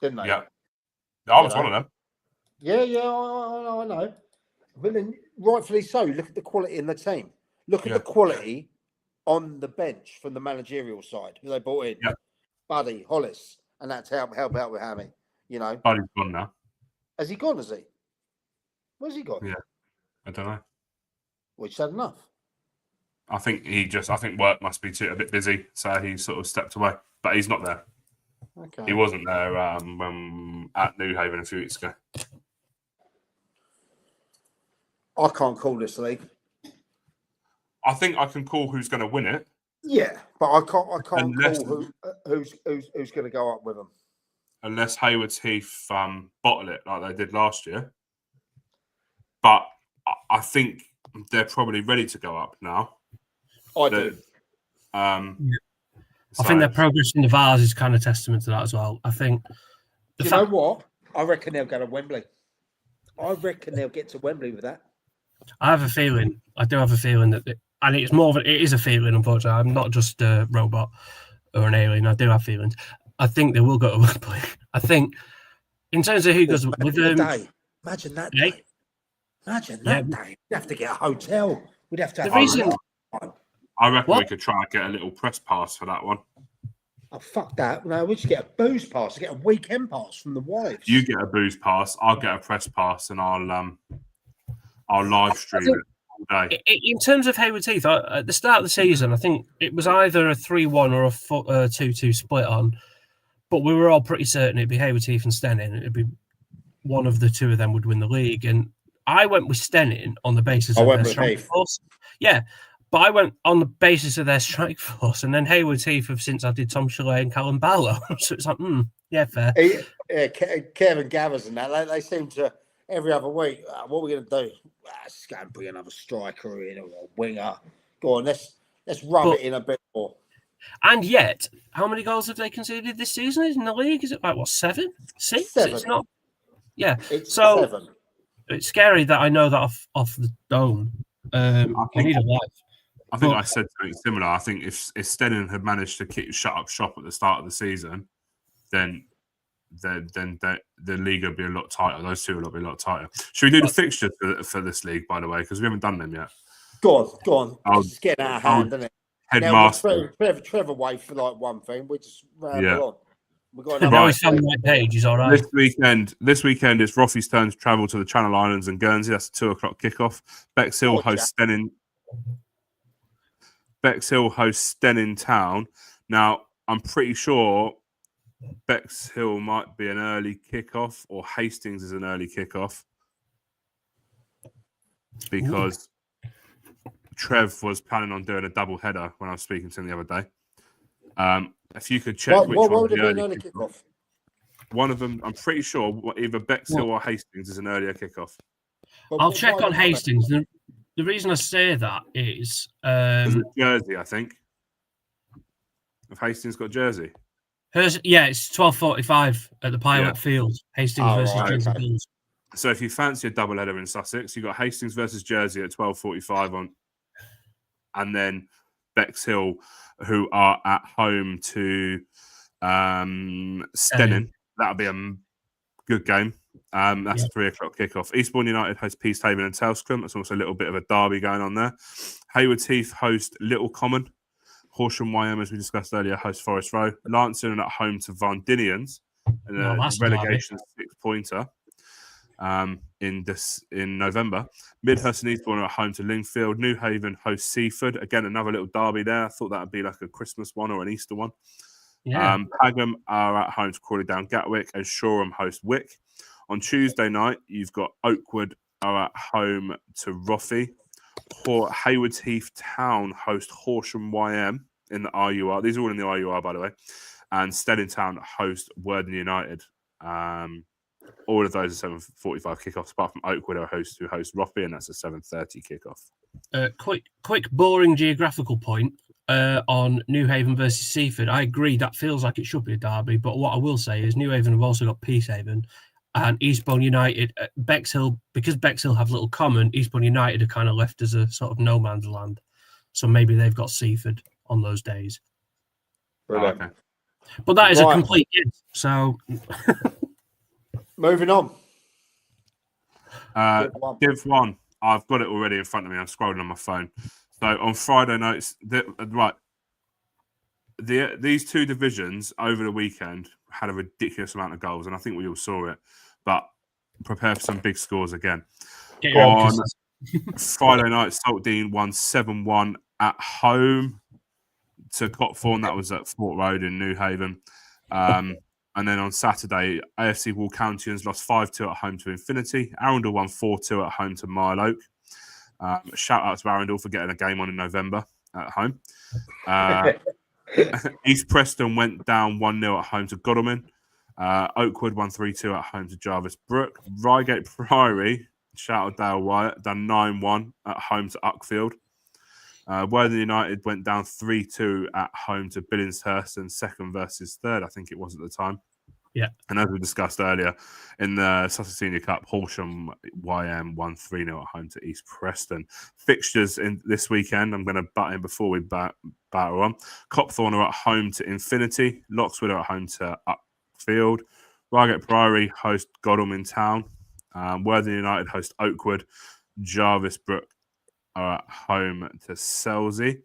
didn't they? Yeah, I was one of them. Yeah, I know. But then, rightfully so. Look at the quality in the team. Look at the quality on the bench from the managerial side who they brought in. Yeah. Buddy, Hollis, and that's help out with Hammy. You know, Buddy's gone now. has he gone? Has he? Where's he gone? Yeah, I don't know. Well, he's had enough. I think work must be a bit busy, so he sort of stepped away. But he's not there. Okay. He wasn't there when at New Haven a few weeks ago. I can't call this league. I think I can call who's going to win it. Yeah, but I can't Unless- call who's going to go up with them. Unless Haywards Heath bottle it like they did last year. But I think they're probably ready to go up now. I do. I think their progress in the Vars is kind of testament to that as well. I think. Do you know what? I reckon they'll go to Wembley. I reckon they'll get to Wembley with that. I have a feeling. I do have a feeling that, and it's more of it is a feeling. Unfortunately, I'm not just a robot or an alien. I do have feelings. I think they will go to Wembley. I think, in terms of who goes with them. Imagine that Yeah. day. Imagine that day. We'd have to get a hotel. We'd have to have The reason. I reckon What? we could try and get a little press pass for that one. Oh, fuck that. No, we should get a booze pass. Get a weekend pass from the wives. You get a booze pass, I'll get a press pass, and I'll live stream it all day. In terms of Haywards Heath, at the start of the season, I think it was either a 3-1 or a 2-2 split on, but we were all pretty certain it'd be Haywards Heath and Stenning. It'd be one of the two of them would win the league, and I went with Stenning on the basis of their strike force. Yeah, but I went on the basis of their strike force, and then Haywards Heath have since added Tom Chalet and Callum Barlow. So it's like, yeah, fair. Kevin Gathers and that, they seem to every other week. What are we going to do? Let's go and bring another striker in or a winger. Go on, let's rub it in a bit more. And yet, how many goals have they conceded this season in the league? Is it like what, 7, 6? 7. It's not. Yeah, it's so 7. It's scary that I know that off the dome. I need a life. I think I said something similar. I think if Stenning had managed to shut up shop at the start of the season, then the league would be a lot tighter. Those two will be a lot tighter. Should we do the fixtures for this league, by the way? Because we haven't done them yet. Go on. It's getting out of hand, isn't it? Headmaster. Trevor wait for like one thing. We just ramble on. We've got Now he's on the right page. He's all right. This weekend is Roffy's turn to travel to the Channel Islands and Guernsey. That's a 2:00 kickoff. Bexhill hosts Stenning. Bexhill hosts Stenning Town. Now, I'm pretty sure Bexhill might be an early kickoff, or Hastings is an early kickoff, because Trev was planning on doing a double header when I was speaking to him the other day. If you could check which one would the have been early early kickoff. One of them, I'm pretty sure, either Bexhill or Hastings is an earlier kickoff. I'll check on Hastings. The reason I say that is Jersey, I think. Have Hastings got Jersey? Yeah, it's 12:45 at the Pilot Field. Hastings versus right, Jersey okay. Bulls. So if you fancy a double header in Sussex, you've got Hastings versus Jersey at 12:45 on, and then Bexhill, who are at home to Stenning. That'll be a good game. That's a 3 o'clock kickoff. Eastbourne United host Peacehaven and Telscombe. That's also a little bit of a derby going on there. Hayward Heath host Little Common. Horsham YM, as we discussed earlier, host Forest Row. Lancing at home to Varndinians in a that's a relegation 6-pointer in November. Midhurst and Eastbourne are at home to Lingfield. New Haven host Seaford. Again, another little derby there. I thought that would be like a Christmas one or an Easter one. Yeah. Pagham are at home to Crawley Down Gatwick, and Shoreham host Wick. On Tuesday night, you've got Oakwood are at home to Roffey. Haywards Heath Town host Horsham YM in the RUR. These are all in the RUR, by the way. And Stedding Town host Worthing United. All of those are 7:45 kickoffs, apart from Oakwood who host Roffey, and that's a 7:30 kickoff. Quick, boring geographical point on New Haven versus Seaford. I agree that feels like it should be a derby, but what I will say is New Haven have also got Peacehaven, and Eastbourne United, Bexhill, because Bexhill have Little Common, Eastbourne United are kind of left as a sort of no man's land. So maybe they've got Seaford on those days. Brilliant. Okay. But that is a complete guess. So moving on. Div 1. I've got it already in front of me. I'm scrolling on my phone. So on Friday nights, these two divisions over the weekend had a ridiculous amount of goals, and I think we all saw it. But prepare for some big scores again. On Friday night, Saltdean won 7-1 at home to Copthorne. That was at Fort Road in New Haven. And then on Saturday, AFC Walcountians lost 5-2 at home to Infinity. Arundel won 4-2 at home to Mile Oak. Shout out to Arundel for getting a game on in November at home. East Preston went down 1-0 at home to Godalming. Oakwood won 3-2 at home to Jarvis Brook. Reigate Priory, shout out Dale Wyatt, done 9-1 at home to Uckfield. Worthing United went down 3-2 at home to Billingshurst, and second versus third, I think it was at the time. Yeah. And as we discussed earlier, in the Sussex Senior Cup, Horsham YM won 3-0 at home to East Preston. Fixtures in this weekend, I'm going to butt in before we battle on. Copthorne are at home to Infinity. Loxwood are at home to Uckfield. Reigate Priory host Godalming Town. Worthing United host Oakwood. Jarvis Brook are at home to Selsey.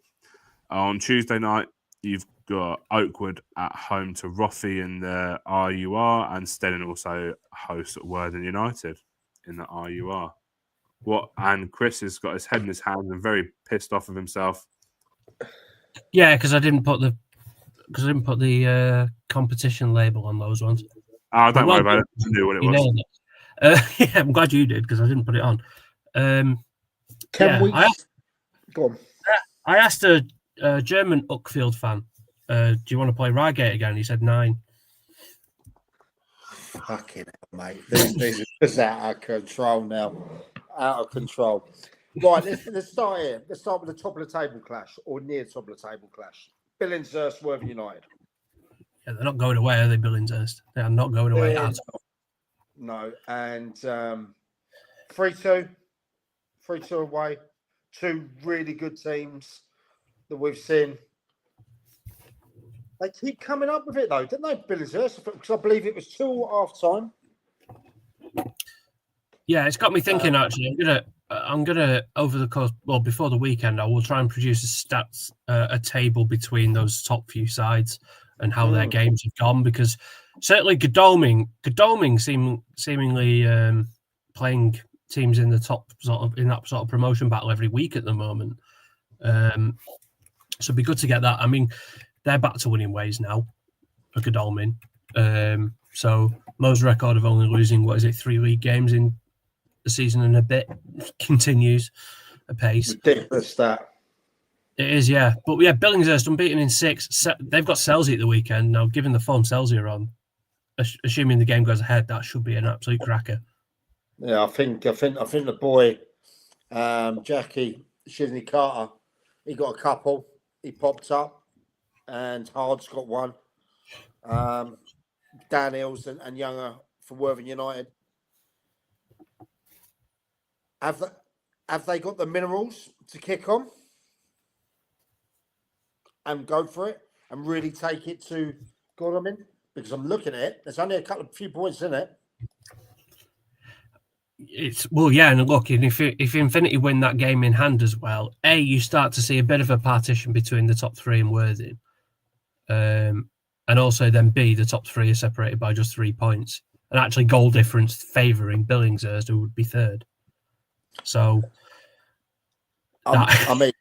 On Tuesday night, you've got Oakwood at home to Roffey in the RUR, and Stenning also hosts Worthing United in the RUR. And Chris has got his head in his hands and very pissed off of himself. Yeah, because I didn't put the competition label on those ones. Oh, don't worry about it. I knew what it was. Yeah, I'm glad you did because I didn't put it on. Go on. I asked a German Uckfield fan, do you want to play Reigate again? He said 9. Fucking hell, mate. This is just out of control now. Out of control. Right, let's start here. Let's start with the top of the table clash, or near top of the table clash. Billingshurst, Worthing United. Yeah, they're not going away, are they, Billingshurst? They are not going away at all. No, and 3-2 away. Two really good teams that we've seen. They keep coming up with it, though, didn't they, Billingshurst? Because I believe it was 2 half time. Yeah, it's got me thinking. Actually, I'm gonna over the course, before the weekend, I will try and produce a table between those top few sides and how their games have gone. Because certainly Godalming seemingly playing teams in the top in that sort of promotion battle every week at the moment. So it'd be good to get that. I mean, they're back to winning ways now for Godalming. So Mo's record of only losing 3 league games in a season and a bit continues apace. Ridiculous that. It is, yeah. But yeah, Billingshurst unbeaten in 6. They've got Selsey at the weekend now. Given the form Selsey are on, assuming the game goes ahead, that should be an absolute cracker. Yeah, I think the boy, Jackie Shisney Carter, he got a couple. He popped up, and Hard's got one. Dan Hills and Younger for Worthing United. Have they got the minerals to kick on and go for it and really take it to Godalming? Because I'm looking at it, there's only a few points in it. And look, and if Infinity win that game in hand as well, you start to see a bit of a partition between the top three and Worthing, and also then B, the top three are separated by just 3 points, and actually goal difference favouring Billingshurst, who would be third. So, I mean,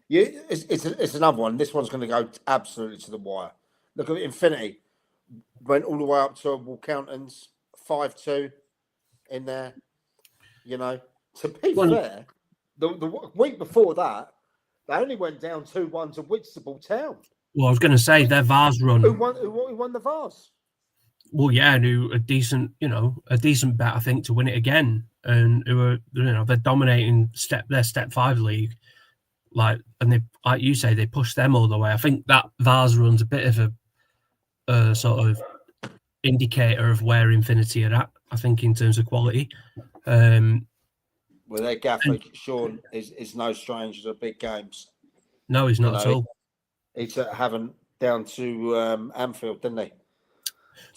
it's another one. This one's going to go absolutely to the wire. Look at Infinity, went all the way up to Wolverhampton's 5-2 in there. You know, to be fair, the week before that, they only went down 2-1 to Whitstable Town. Well, I was going to say their Vars run. Who won the Vars? Well, yeah, and who a decent bet, I think, to win it again, and who are, they're dominating their Step 5 league, and they, like you say, they push them all the way. I think that Vars run's a bit of a sort of indicator of where Infinity are at, I think, in terms of quality. Well, their gaffer, Sean, is no stranger to big games. No, he's not at all. He's having down to Anfield, didn't he?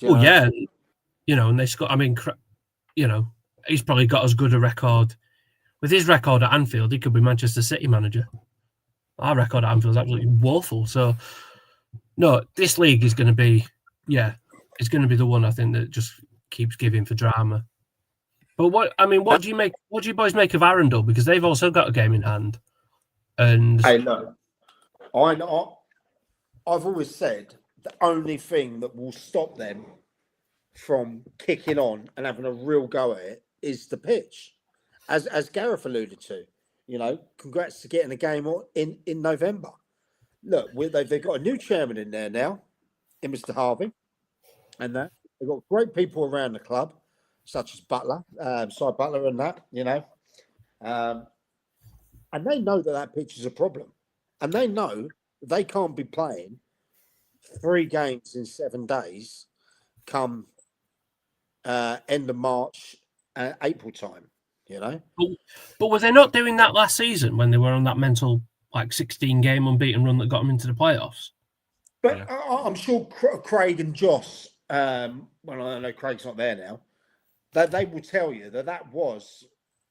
Yeah, and they scored. I mean, he's probably got as good a record. With his record at Anfield, he could be Manchester City manager. Our record at Anfield is absolutely woeful. So, no, this league is going to be, it's going to be the one I think that just keeps giving for drama. But what do you make? What do you boys make of Arundel? Because they've also got a game in hand. And hey, look, I've always said the only thing that will stop them from kicking on and having a real go at it is the pitch, as Gareth alluded to. Congrats to getting a game in November. Look, they've got a new chairman in there now, in Mr. Harvey, and that they've got great people around the club, such as Butler, Cy Butler, and that, and they know that pitch is a problem, and they know they can't be playing 3 games in 7 days come end of March, April time, But were they not doing that last season when they were on that mental 16-game unbeaten run that got them into the playoffs? But yeah. I'm sure Craig and Joss, well, I know Craig's not there now, that they will tell you that was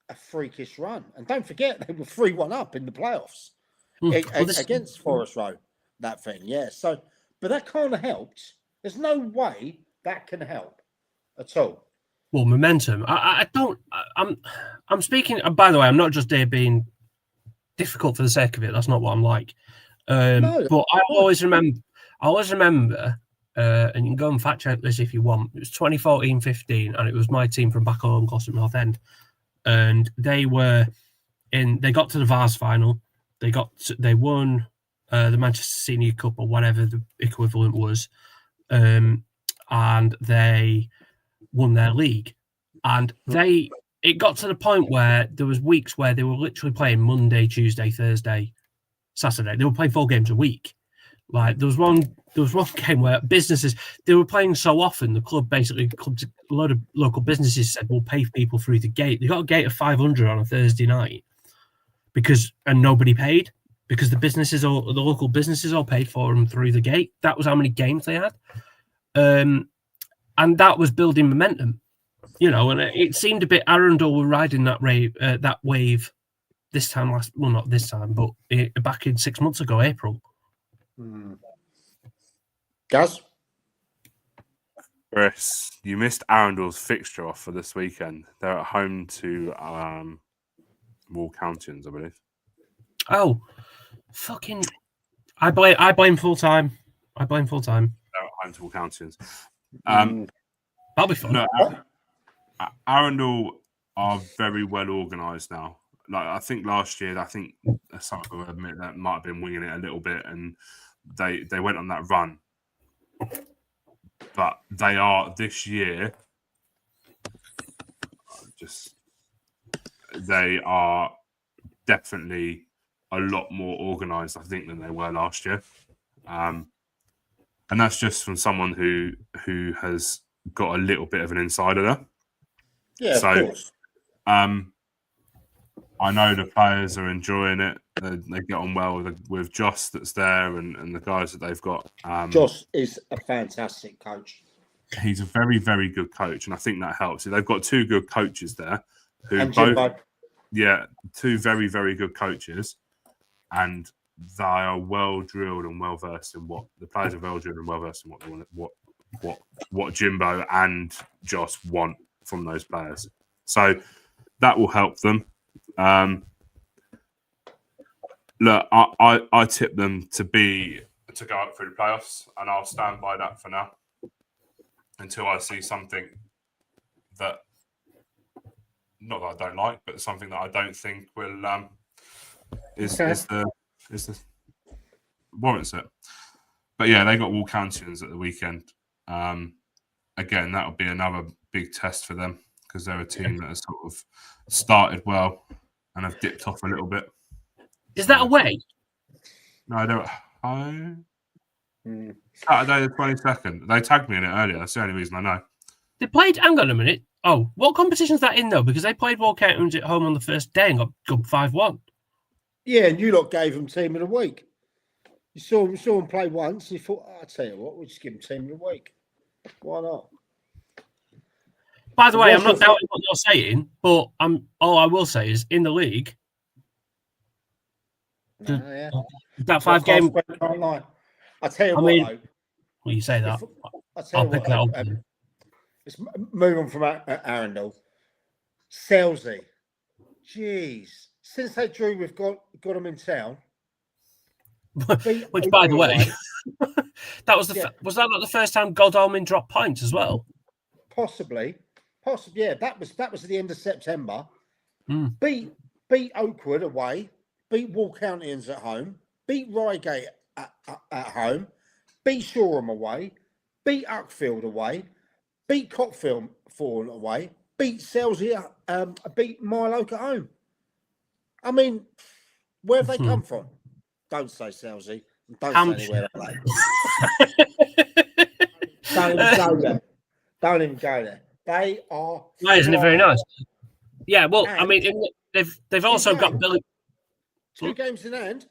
a freakish run. And don't forget, they were 3-1 up in the playoffs against Forest Road, that thing. Yeah. So, but that kind of helped. There's no way that can help at all. Well, momentum. I'm speaking, by the way, I'm not just there being difficult for the sake of it. That's not what I'm like. No, but I always remember, and you can go and fact check this if you want. It was 2014-15, and it was my team from back home, Glossop North End. And they got to the Vars final. They won the Manchester Senior Cup or whatever the equivalent was. And they won their league. And it got to the point where there was weeks where they were literally playing Monday, Tuesday, Thursday, Saturday. They were playing 4 games a week. There was one game where businesses, they were playing so often, the club basically, a lot of local businesses said, we'll pay people through the gate. They got a gate of 500 on a Thursday night and nobody paid because the local businesses all paid for them through the gate. That was how many games they had. And that was building momentum, and it seemed a bit Arundel were riding that wave this time not this time, but back in 6 months ago, April. Gaz? Chris, you missed Arundel's fixture off for this weekend. They're at home to Wolverhampton, I believe. Oh, fucking! I blame full time. They're at home to Wolverhampton. That'll be fun. No, Arundel are very well organised now. I think last year, some people will admit that might have been winging it a little bit, and they went on that run. But they are this year they are definitely a lot more organised, I think, than they were last year. and that's just from someone who has got a little bit of an insider there. Yeah, So, of course. I know the players are enjoying it. They get on well with Joss that's there and the guys that they've got. Joss is a fantastic coach. He's a very, very good coach, and I think that helps. They've got two good coaches there who And both, Jimbo. two very, very good coaches, and they are well drilled and well versed in what the players are well drilled and well versed in what they want, what Jimbo and Joss want from those players. So that will help them. Look, I tip them to go up through the playoffs, and I'll stand by that for now until I see something that, not that I don't like, but something that I don't think will is the warrants it. But yeah, they got Wolverhamptons at the weekend. Again, that'll be another big test for them because they're a team that has sort of started well and have dipped off a little bit. Is that away? No, they're home. Saturday the 22nd. They tagged me in it earlier. That's the only reason I know. They played. Hang on a minute. Oh, what competition's that in though? Because they played Wolverhampton at home on the first day and got 5-1. Yeah, and you lot gave them team of the week. You saw them play once, and you thought, I'll tell you what, we'll just give them team of the week. Why not? By the way, I'm not doubting what you're saying, but all I will say is in the league, that 5 game. Can't lie. I tell you I what, mean, though, well, you say that. I'll pick that up. Let's move on from Arundel. Selsey. Jeez. Since they drew, we've got them in town. Which, by the way, that was was that not the first time Godalming dropped points as well? Possibly. Yeah, that was at the end of September. Mm. Beat Oakwood away. Beat Wolverhamptons at home. Beat Reigate at home. Beat Shoreham away. Beat Uckfield away. Beat Cockfield away. Beat Selsey. Beat Mile Oak at home. I mean, where have they come from? Don't say Selsey. Don't say anywhere like that. Don't even go there. Don't even go there. They are. Why isn't it very nice? Yeah, well, I mean, they've also got Billy. 2 games in hand.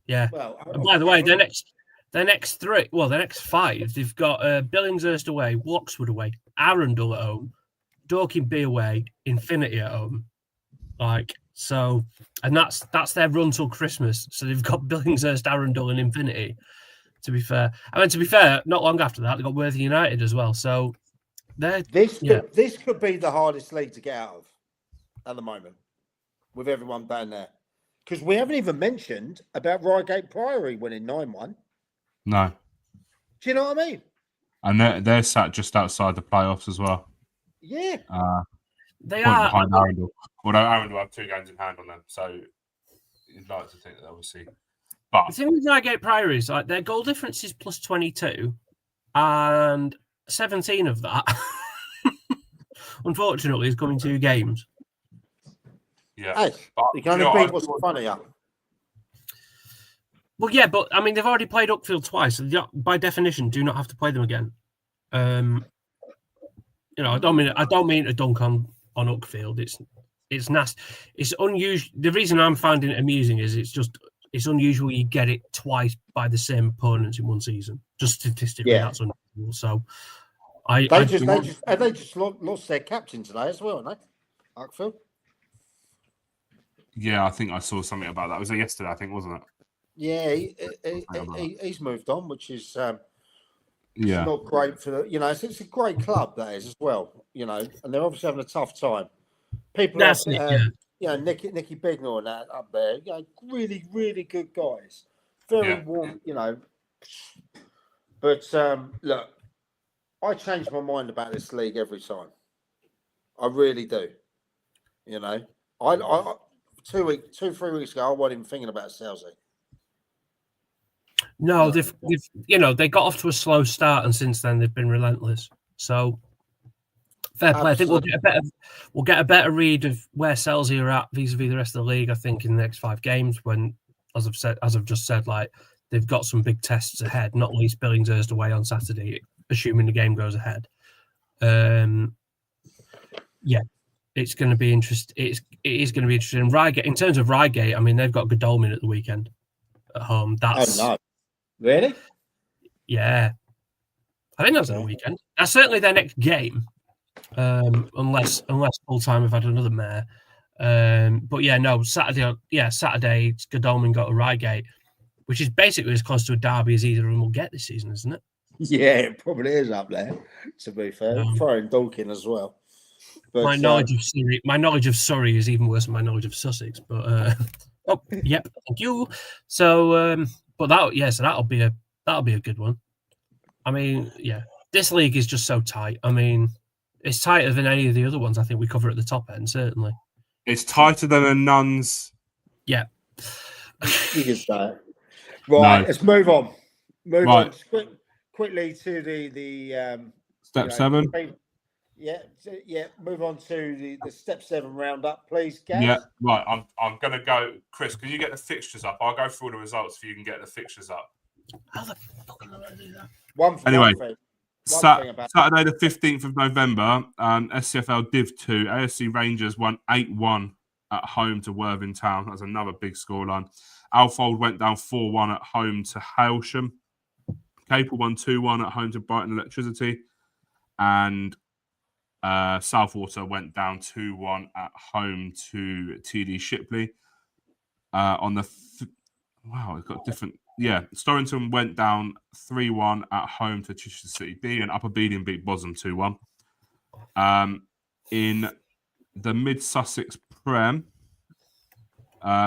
Yeah. Well, and by the way, their next 5, they've got Billingshurst away, Loxwood away, Arundel at home, Dorking B away, Infinity at home. So, and that's their run till Christmas. So they've got Billingshurst, Arundel, and Infinity. To be fair, not long after that, they got Worthing United as well. So this could be the hardest league to get out of at the moment, with everyone down there. Because we haven't even mentioned about Reigate Priory winning 9-1. No. Do you know what I mean? And they're sat just outside the playoffs as well. Yeah. They are behind Arundel. Although Arundel have 2 games in hand on them, so you'd like to think that obviously. But the thing with Reigate Priory is their goal difference is plus 22, and 17 of that, unfortunately, is coming 2 games. Yeah, hey, you can only beat what's in front of you. Well, yeah, but I mean, they've already played Uckfield twice, so they, by definition, do not have to play them again. I don't mean to dunk on Uckfield. It's nasty. It's unusual. The reason I'm finding it amusing is it's unusual you get it twice by the same opponents in one season. Just statistically, that's unusual. So they just lost their captain today as well, haven't they? Uckfield. Yeah, I think I saw something about that. It was yesterday, I think, wasn't it? Yeah, he's moved on, which is not great for the. It's a great club that is as well. And they're obviously having a tough time. People like Nicky Bignor and that up there. Really, really good guys. Very warm. But look, I change my mind about this league every time. I really do. I 3 weeks ago, I wasn't even thinking about Selsey. No, they've they got off to a slow start, and since then they've been relentless. So fair play. I think we'll get a better read of where Selsey are at vis-a-vis the rest of the league. I think in the next 5 games, when, as I've just said, they've got some big tests ahead, not least Billingshurst away on Saturday, assuming the game goes ahead. Yeah, it's going to be interesting. It is going to be interesting. Reigate, in terms of Reigate, I mean, they've got Godalming at the weekend at home. That's Oh no, really? Yeah, I think that's at the weekend. That's certainly their next game, unless full time have had another mare. But yeah, no, Saturday. Yeah, Saturday. Godalming got a Reigate, which is basically as close to a derby as either of them will get this season, isn't it? Yeah, it probably is up there. To be fair, throwing Dalkin as well. But, my knowledge of Surrey is even worse than my knowledge of Sussex. But yep, thank you. So, but that'll be a good one. I mean, yeah, this league is just so tight. I mean, it's tighter than any of the other ones I think we cover at the top end. Certainly, it's tighter than a nun's. Yeah. You can say it. Right, let's move on. Move on quickly to the step 7. Yeah. Move on to the step 7 roundup, please, Gaz. Yeah, right. I'm gonna go, Chris. Can you get the fixtures up? I'll go through all the results if you can get the fixtures up. How the fuck am I gonna do that? Saturday the 15th of November, SCFL Div 2, AFC Rangers won 8-1 at home to Worthing Town. That's another big scoreline. Alfold went down 4-1 at home to Hailsham. Capel won 2-1 at home to Brighton Electricity. And Southwater went down 2-1 at home to TD Shipley. It's got different... Yeah, Storrington went down 3-1 at home to Chichester City B, and Upper Beeding beat Bosham 2-1. In the Mid-Sussex Prem,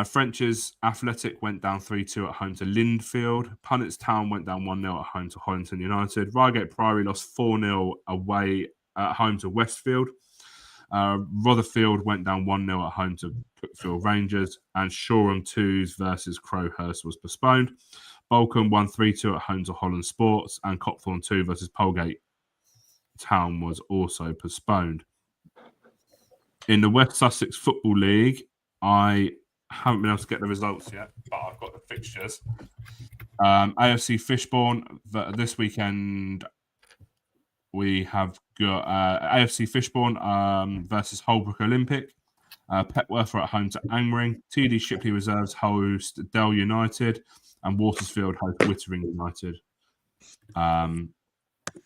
French's Athletic went down 3-2 at home to Lindfield. Punnets Town went down 1-0 at home to Hollington United. Reigate Priory lost 4-0 away at home to Westfield. Rotherfield went down 1-0 at home to Cookfield Rangers, and Shoreham 2s versus Crowhurst was postponed. Bolcombe won 3-2 at home to Holland Sports, and Copthorne 2 versus Polegate Town was also postponed. In the West Sussex Football League, I haven't been able to get the results yet, but I've got the fixtures. AFC Fishbourne this weekend. We have got AFC Fishbourne versus Holbrook Olympic. Petworth are at home to Angmering. TD Shipley Reserves host Dell United. And Watersfield host Wittering United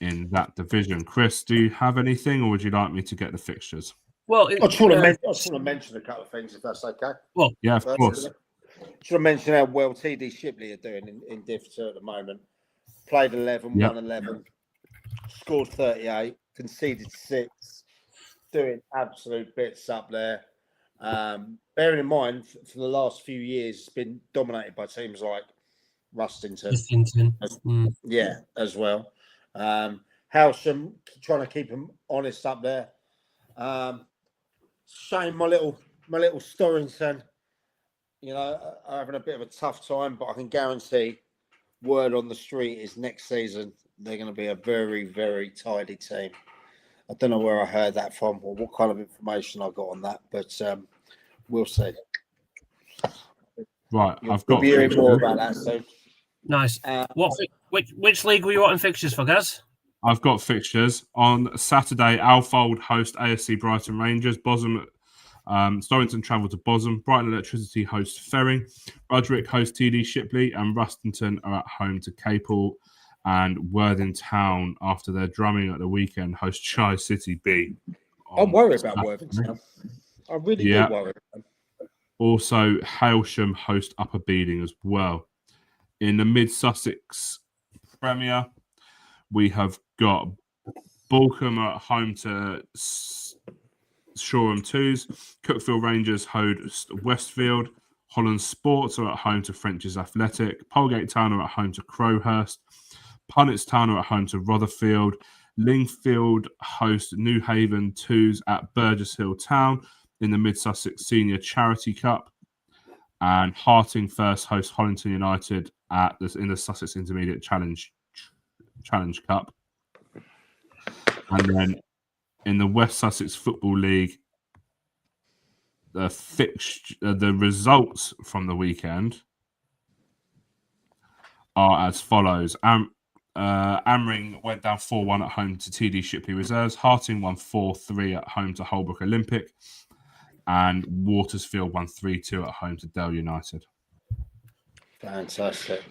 in that division. Chris, do you have anything, or would you like me to get the fixtures? Well, I just want to mention a couple of things, if that's okay. Well, yeah, of course. Just want to mention how well TD Shipley are doing in Div 2 at the moment. Played 11, won 11. Scored 38, conceded 6, doing absolute bits up there. Bearing in mind, for the last few years, it's been dominated by teams like Rustington. As well. Hailsham, trying to keep them honest up there. Shame my little Storrington, are having a bit of a tough time, but I can guarantee word on the street is next season they're going to be a very, very tidy team. I don't know where I heard that from or what kind of information I got on that, but we'll see. Right, I've got to hear more about that soon. Nice. Which league were you wanting fixtures for, Gaz? I've got fixtures. On Saturday, Alfold host AFC Brighton Rangers. Storrington travel to Bosham. Brighton Electricity host Ferring. Rudrick host TD Shipley. And Rustington are at home to Capel. And Worthing Town, after their drumming at the weekend, host Chai City B. I'm worried about Worthing Town. I really do worry about them. Also, Hailsham host Upper Beeding as well. In the Mid-Sussex Premier, we have got Balcombe at home to Shoreham 2s. Cookfield Rangers host Westfield. Holland Sports are at home to French's Athletic. Polegate Town are at home to Crowhurst. Punnets Town are at home to Rotherfield. Lingfield host New Haven 2s at Burgess Hill Town in the Mid-Sussex Senior Charity Cup. And Harting First host Hollington United in the Sussex Intermediate Challenge Cup. And then in the West Sussex Football League, the results from the weekend are as follows. Amring went down 4-1 at home to TD Shipley Reserves. Harting won 4-3 at home to Holbrook Olympic. And Watersfield won 3-2 at home to Dale United. Fantastic.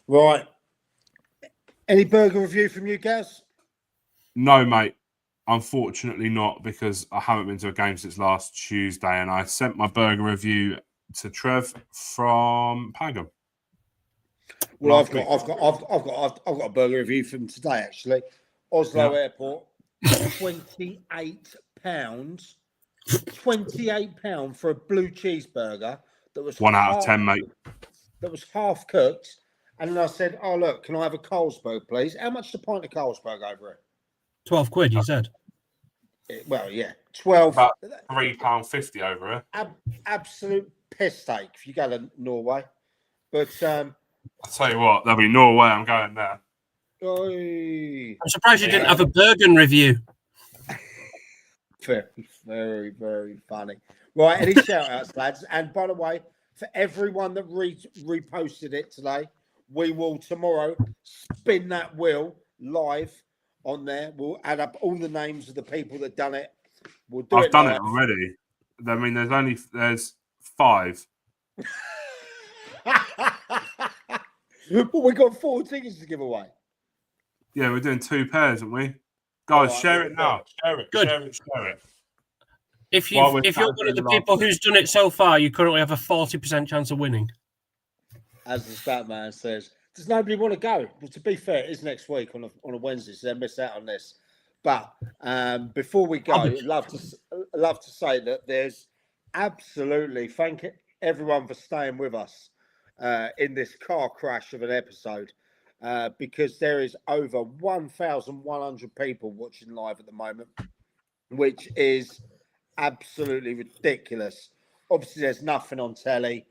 Right. Any burger review from you guys? No, mate. Unfortunately not, because I haven't been to a game since last Tuesday, and I sent my burger review to Trev from Pangham. Well, I've got a burger review from today actually. Oslo Airport, £28. £28 for a blue cheeseburger that was 1 out of 10, mate. That was half cooked. And then I said, "Oh look, can I have a Carlsberg, please? How much is a pint of Carlsberg over here?" £12, you said. Well, yeah, 12. About £3.50 over here. Absolute piss take if you go to Norway. But I'll tell you what, there'll be no way I'm going there. I'm surprised you didn't have a Bergen review. Very, very, very funny. Right, any shout outs, lads? And by the way, for everyone that reposted it today, we will tomorrow spin that wheel live on there. We'll add up all the names of the people that done it. We'll do I've done live. it already. I mean, there's 5. But we got 4 tickets to give away. Yeah, we're doing 2 pairs, aren't we? Guys, share it now. Share it. Good. Share it. If you're one of the people who's done it so far, you currently have a 40% chance of winning. As the stat man says, does nobody want to go? Well, to be fair, it is next week on a Wednesday, so they miss out on this. But before we go, I'd love to say that there's absolutely thank everyone for staying with us in this car crash of an episode, because there is over 1,100 people watching live at the moment, which is absolutely ridiculous. Obviously, there's nothing on telly.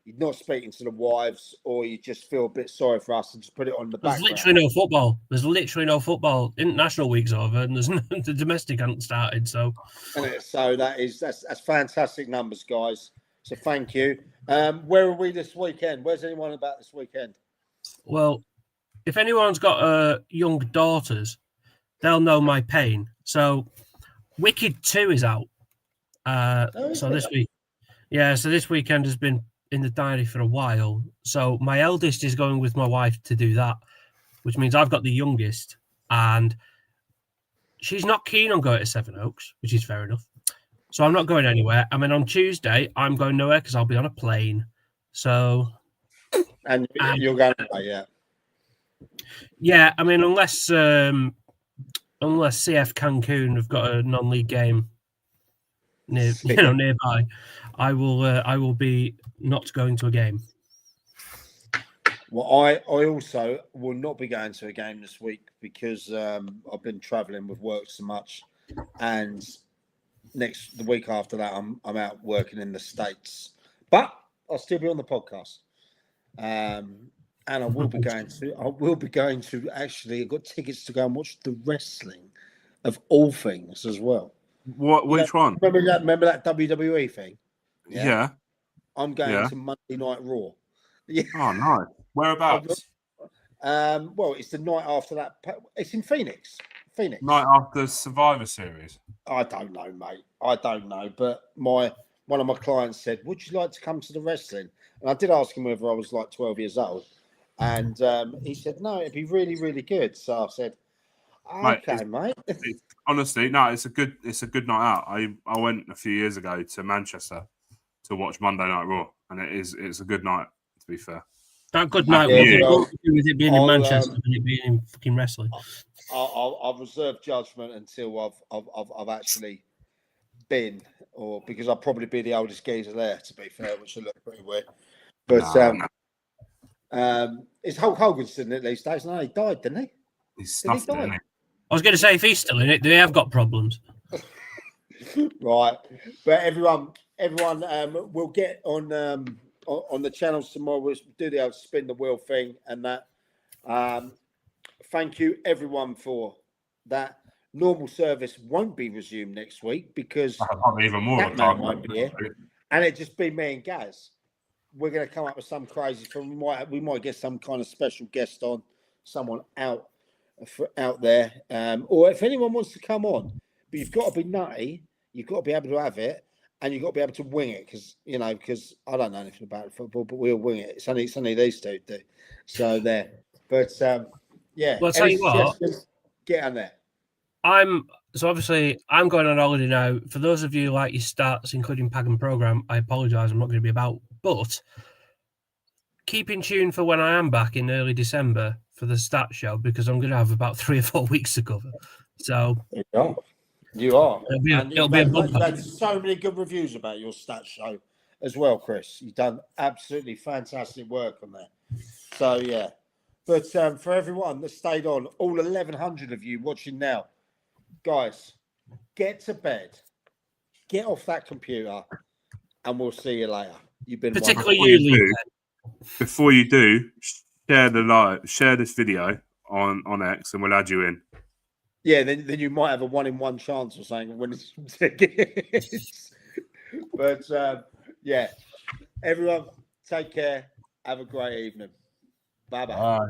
You're not speaking to the wives, or you just feel a bit sorry for us and just put it on the background. There's literally no football. There's literally no football. International week's over, and the domestic hasn't started. So that's fantastic numbers, guys. So thank you. Where are we this weekend? Where's anyone about this weekend? Well, if anyone's got young daughters, they'll know my pain. So Wicked 2 is out. So this weekend has been in the diary for a while. So my eldest is going with my wife to do that, which means I've got the youngest, and she's not keen on going to Sevenoaks, which is fair enough. So I'm not going anywhere. I mean, on Tuesday, I'm going nowhere because I'll be on a plane. So, and you're going away, yeah. Yeah, I mean, unless CF Cancun have got a non-league game nearby, I will be not going to a game. Well, I also will not be going to a game this week because I've been travelling with work so much, and the week after that I'm out working in the States, but I'll still be on the podcast, and I will be going to actually. I've got tickets to go and watch the wrestling of all things as well. Which one? Remember that WWE thing? Yeah. I'm going to Monday Night Raw. Yeah. Oh, nice. Whereabouts? Well, it's the night after that. It's in Phoenix. Night after Survivor Series. I don't know, mate. I don't know. But one of my clients said, "Would you like to come to the wrestling?" And I did ask him whether I was like 12 years old, and he said, "No, it'd be really, really good." So I said, "Okay, mate." Honestly, no, it's a good night out. I went a few years ago to Manchester to watch Monday Night Raw, and it's a good night, to be fair. That good night with it being in Manchester and it being in fucking wrestling. I'll reserve judgment until I've actually been, or because I'll probably be the oldest geezer there, to be fair, which will look pretty weird. But it's Hulk Hogan's in it these days. No, he died, didn't he? He's stuffed it, isn't he? I was going to say, if he's still in it, they have got problems. Right, but everyone will get on the channels tomorrow. We'll do the old spin the wheel thing and that. Thank you everyone for that. Normal service won't be resumed next week because even more that man won't be here, and it just be me and Gaz. we're going to come up with some crazy film. We might get some kind of special guest on, someone out there, or if anyone wants to come on. But you've got to be nutty. You've got to be able to have it, and you've got to be able to wing it because I don't know anything about football, but we'll wing it. It's only these two do. So there. But yeah. Well, I'll tell you what. Get on there. I'm going on holiday now. For those of you who like your stats, including Pag and Program, I apologise. I'm not going to be about, but keep in tune for when I am back in early December for the stat show because I'm going to have about 3 or 4 weeks to cover. So you are. It'll be a bumper. You've had so many good reviews about your stat show as well, Chris. You've done absolutely fantastic work on that. So yeah, but for everyone that stayed on, all 1,100 of you watching now, guys, get to bed, get off that computer, and we'll see you later. You've been particularly you, Lee. Before you do, share this video on X, and we'll add you in. Yeah, then you might have a 1-in-1 chance or something when it's tickets. But yeah, everyone, take care. Have a great evening. Bye-bye. Bye.